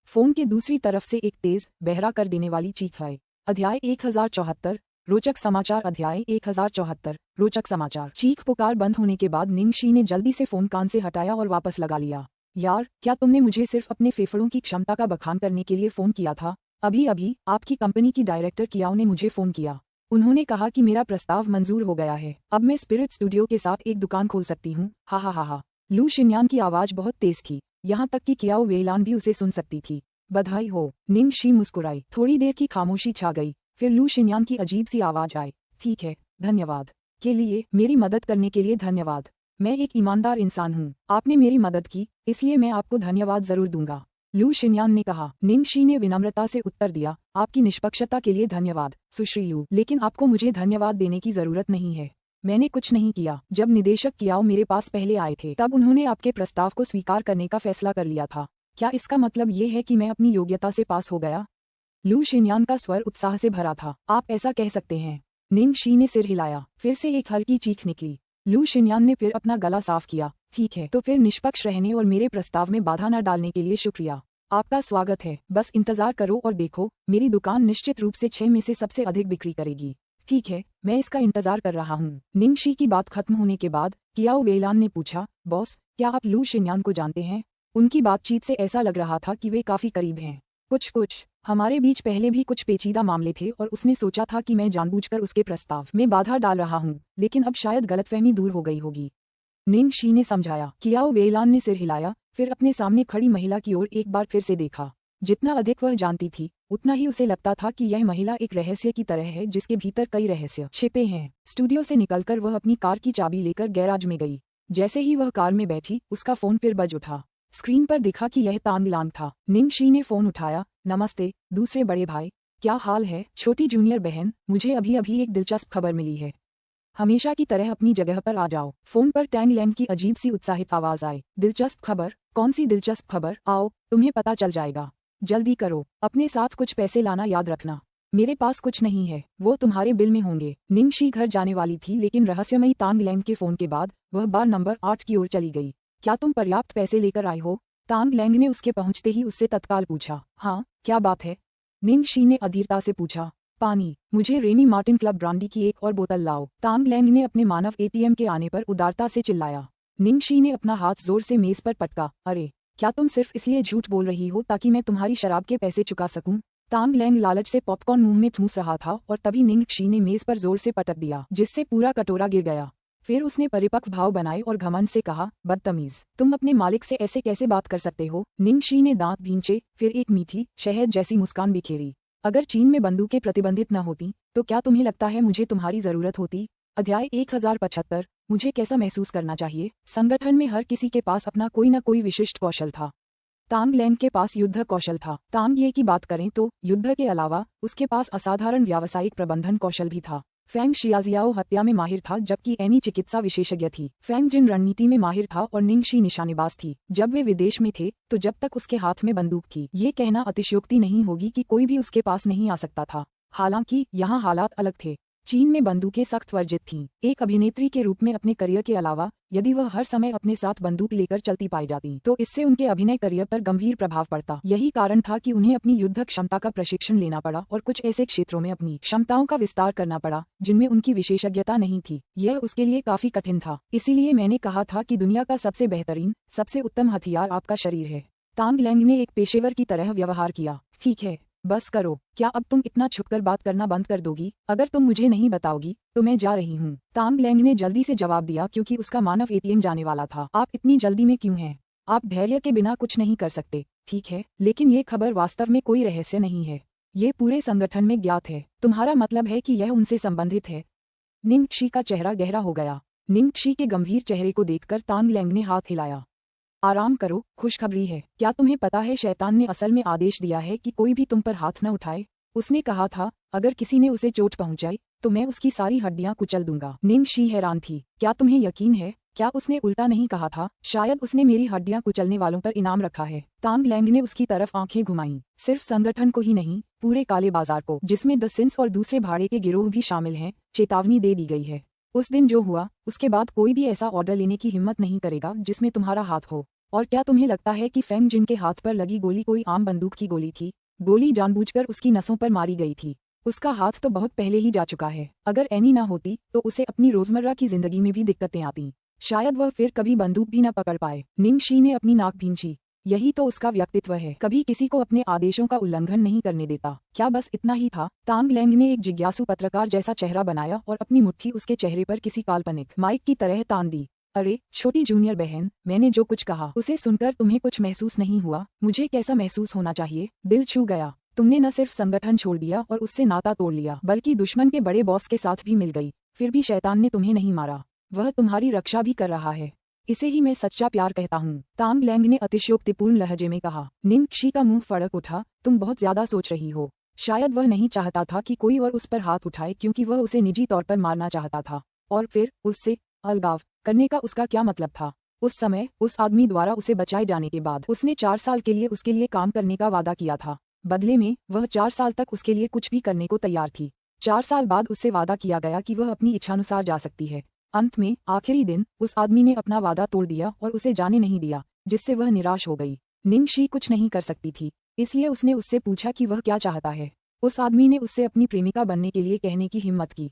फोन के दूसरी तरफ से एक तेज बहरा कर देने वाली चीख आई। अध्याय 1074 रोचक समाचार। अध्याय 1074 रोचक समाचार। चीख पुकार बंद होने के बाद निंगशी ने जल्दी से फोन कान से हटाया और वापस लगा लिया। यार, क्या तुमने मुझे सिर्फ अपने फेफड़ों की क्षमता का बखान करने के लिए फोन किया था? अभी अभी आपकी कंपनी की डायरेक्टर कियाओ ने मुझे फोन किया। उन्होंने कहा कि मेरा प्रस्ताव मंजूर हो गया है। अब मैं स्पिरिट स्टूडियो के साथ एक दुकान खोल सकती हूँ। हा हा हा हा। लू शिन्यान की आवाज बहुत तेज थी, यहाँ तक कि कियाओ वेइलान भी उसे सुन सकती थी। बधाई हो। निंगशी मुस्कुराई। थोड़ी देर की खामोशी छा गई, फिर लू शिन्यान की अजीब सी आवाज आई। ठीक है, धन्यवाद के लिए, मेरी मदद करने के लिए धन्यवाद। मैं एक ईमानदार इंसान हूँ। आपने मेरी मदद की, इसलिए मैं आपको धन्यवाद जरूर दूंगा, लू शिन्यान ने कहा। निंगशी ने विनम्रता से उत्तर दिया, आपकी निष्पक्षता के लिए धन्यवाद सुश्री लू, लेकिन आपको मुझे धन्यवाद देने की जरूरत नहीं है। मैंने कुछ नहीं किया। जब निदेशक कियाओ मेरे पास पहले आए थे तब उन्होंने आपके प्रस्ताव को स्वीकार करने का फैसला कर लिया था। क्या इसका मतलब ये है कि मैं अपनी योग्यता से पास हो गया? लू शिन्यान का स्वर उत्साह से भरा था। आप ऐसा कह सकते हैं। निंगशी ने सिर हिलाया। फिर से एक हल्की चीख निकली। लू शिन्यान ने फिर अपना गला साफ किया। ठीक है, तो फिर निष्पक्ष रहने और मेरे प्रस्ताव में बाधा न डालने के लिए शुक्रिया। आपका स्वागत है। बस इंतजार करो और देखो, मेरी दुकान निश्चित रूप से 6 में से सबसे अधिक बिक्री करेगी। ठीक है, मैं इसका इंतजार कर रहा हूँ। निंगशी की बात खत्म होने के बाद कियाओ वेइलान ने पूछा, बॉस, क्या आप लू शिन्यान को जानते हैं? उनकी बातचीत से ऐसा लग रहा था कि वे काफी करीब हैं। कुछ हमारे बीच पहले भी कुछ पेचीदा मामले थे और उसने सोचा था कि मैं जानबूझकर उसके प्रस्ताव में बाधा डाल रहा हूँ, लेकिन अब शायद गलतफहमी दूर हो गई होगी। निंगशी ने समझाया। कियाओ वेइलान ने सिर हिलाया, फिर अपने सामने खड़ी महिला की ओर एक बार फिर से देखा। जितना अधिक वह जानती थी, उतना ही उसे लगता था कि यह महिला एक रहस्य की तरह है जिसके भीतर कई रहस्य छिपे हैं। स्टूडियो से निकलकर वह अपनी कार की चाबी लेकर गैराज में गई। जैसे ही वह कार में बैठी, उसका फोन फिर बज उठा। स्क्रीन पर दिखा कि यह तांगलांग था। निंगशी ने फोन उठाया। नमस्ते दूसरे बड़े भाई, क्या हाल है? छोटी जूनियर बहन, मुझे अभी अभी एक दिलचस्प खबर मिली है। हमेशा की तरह अपनी जगह पर आ जाओ। फोन पर टैंग लैंग की अजीब सी उत्साहित आवाज आई। दिलचस्प खबर? कौन सी दिलचस्प खबर, आओ तुम्हें पता चल जाएगा। जल्दी करो, अपने साथ कुछ पैसे लाना याद रखना। मेरे पास कुछ नहीं है, वो तुम्हारे बिल में होंगे। निंगशी घर जाने वाली थी, लेकिन रहस्यमयी तांग लैंग के फोन के बाद वह बार नंबर 8 की ओर चली गई। क्या तुम पर्याप्त पैसे लेकर आए हो? तांग लैंग ने उसके पहुंचते ही उससे तत्काल पूछा। हाँ, क्या बात है? निंगशी ने अधीरता से पूछा। पानी, मुझे रेनी मार्टिन क्लब ब्रांडी की एक और बोतल लाओ। तांग लैंग ने अपने मानव एटीएम के आने पर उदारता से चिल्लाया। निंगशी ने अपना हाथ जोर से मेज पर पटका। अरे, क्या तुम सिर्फ इसलिए झूठ बोल रही हो ताकि मैं तुम्हारी शराब के पैसे चुका सकूं? तांग लैंग लालच से पॉपकॉर्न मुंह में ठूंस रहा था और तभी निंगशी ने मेज पर जोर से पटक दिया, जिससे पूरा कटोरा गिर गया। फिर उसने परिपक्व भाव बनाए और घमंड से कहा, बदतमीज, तुम अपने मालिक से ऐसे कैसे बात कर सकते हो? निंगशी ने दांत भींचे, फिर एक मीठी शहद जैसी मुस्कान बिखेरी। अगर चीन में बंदूकें प्रतिबंधित न होती तो क्या तुम्हें लगता है मुझे तुम्हारी जरूरत होती? अध्याय 1075। मुझे कैसा महसूस करना चाहिए? संगठन में हर किसी के पास अपना कोई न कोई विशिष्ट कौशल था। तांग लैंग के पास युद्ध कौशल था। तांग ये की बात करें तो युद्ध के अलावा उसके पास असाधारण व्यावसायिक प्रबंधन कौशल भी था। फेंग शियाजियाओ हत्या में माहिर था, जबकि एनी चिकित्सा विशेषज्ञ थी। फेंग जिन रणनीति में माहिर था और निंगशी निशानेबाज थी। जब वे विदेश में थे तो जब तक उसके हाथ में बंदूक थी, ये कहना अतिशयोक्ति नहीं होगी कि कोई भी उसके पास नहीं आ सकता था। हालांकि यहाँ हालात अलग थे। चीन में बंदूकें सख्त वर्जित थीं। एक अभिनेत्री के रूप में अपने करियर के अलावा यदि वह हर समय अपने साथ बंदूक लेकर चलती पाई जाती तो इससे उनके अभिनय करियर पर गंभीर प्रभाव पड़ता। यही कारण था कि उन्हें अपनी युद्ध क्षमता का प्रशिक्षण लेना पड़ा और कुछ ऐसे क्षेत्रों में अपनी क्षमताओं का विस्तार करना पड़ा जिनमें उनकी विशेषज्ञता नहीं थी। यह उसके लिए काफी कठिन था। इसीलिए मैंने कहा था कि दुनिया का सबसे बेहतरीन, सबसे उत्तम हथियार आपका शरीर है। तांग लैंग ने एक पेशेवर की तरह व्यवहार किया। ठीक है, बस करो। क्या अब तुम इतना छुपकर बात करना बंद कर दोगी? अगर तुम मुझे नहीं बताओगी तो मैं जा रही हूँ। तांग लैंग ने जल्दी से जवाब दिया, क्योंकि उसका मानव एटीएम जाने वाला था। आप इतनी जल्दी में क्यों हैं? आप धैर्य के बिना कुछ नहीं कर सकते। ठीक है, लेकिन ये खबर वास्तव में कोई रहस्य नहीं है। ये पूरे संगठन में ज्ञात है। तुम्हारा मतलब है कि यह उनसे संबंधित है? निंगशी का चेहरा गहरा हो गया। निंगशी के गंभीर चेहरे को देखकर तांग लैंग ने हाथ हिलाया। आराम करो, खुशखबरी है। क्या तुम्हें पता है शैतान ने असल में आदेश दिया है कि कोई भी तुम पर हाथ न उठाए। उसने कहा था अगर किसी ने उसे चोट पहुंचाई तो मैं उसकी सारी हड्डियां कुचल दूंगा। निंगशी हैरान थी। क्या तुम्हें यकीन है? क्या उसने उल्टा नहीं कहा था? शायद उसने मेरी हड्डियां कुचलने वालों पर इनाम रखा है। तांग लैंग ने उसकी तरफ आंखें घुमाईं। सिर्फ संगठन को ही नहीं, पूरे काले बाजार को, जिसमें द सिंस और दूसरे भाड़े के गिरोह भी शामिल हैं, चेतावनी दे दी गई है। उस दिन जो हुआ उसके बाद कोई भी ऐसा ऑर्डर लेने की हिम्मत नहीं करेगा जिसमें तुम्हारा हाथ हो। और क्या तुम्हें लगता है कि फेंग जिन के हाथ पर लगी गोली कोई आम बंदूक की गोली थी? गोली जानबूझकर उसकी नसों पर मारी गई थी। उसका हाथ तो बहुत पहले ही जा चुका है। अगर एनी ना होती तो उसे अपनी रोजमर्रा की जिंदगी में भी दिक्कतें आती। शायद वह फिर कभी बंदूक भी न पकड़ पाए। निंगशी ने अपनी नाक भींची। यही तो उसका व्यक्तित्व है, कभी किसी को अपने आदेशों का उल्लंघन नहीं करने देता। क्या बस इतना ही था? तांग लैंग ने एक जिज्ञासु पत्रकार जैसा चेहरा बनाया और अपनी मुट्ठी उसके चेहरे पर किसी काल्पनिक माइक की तरह तान दी। अरे छोटी जूनियर बहन, मैंने जो कुछ कहा उसे सुनकर तुम्हें कुछ महसूस नहीं हुआ? मुझे कैसा महसूस होना चाहिए? दिल छू गया। तुमने न सिर्फ संगठन छोड़ दिया और उससे नाता तोड़ लिया, बल्कि दुश्मन के बड़े बॉस के साथ भी मिल गई। फिर भी शैतान ने तुम्हें नहीं मारा, वह तुम्हारी रक्षा भी कर रहा है। इसे ही मैं सच्चा प्यार कहता हूँ, तांग लैंग ने अतिशयोक्तिपूर्ण लहजे में कहा। निंगशी का मुंह फड़क उठा। तुम बहुत ज्यादा सोच रही हो। शायद वह नहीं चाहता था कि कोई और उस पर हाथ उठाए, क्योंकि वह उसे निजी तौर पर मारना चाहता था। और फिर उससे अलगाव करने का उसका क्या मतलब था? उस समय उस आदमी द्वारा उसे बचाए जाने के बाद उसने 4 साल के लिए उसके लिए काम करने का वादा किया था। बदले में वह 4 साल तक उसके लिए कुछ भी करने को तैयार थी। 4 साल बाद उससे वादा किया गया कि वह अपनी इच्छानुसार जा सकती है। अंत में आखिरी दिन उस आदमी ने अपना वादा तोड़ दिया और उसे जाने नहीं दिया, जिससे वह निराश हो गई। निंगशी कुछ नहीं कर सकती थी, इसलिए उसने उससे पूछा कि वह क्या चाहता है। उस आदमी ने उससे अपनी प्रेमिका बनने के लिए कहने की हिम्मत की।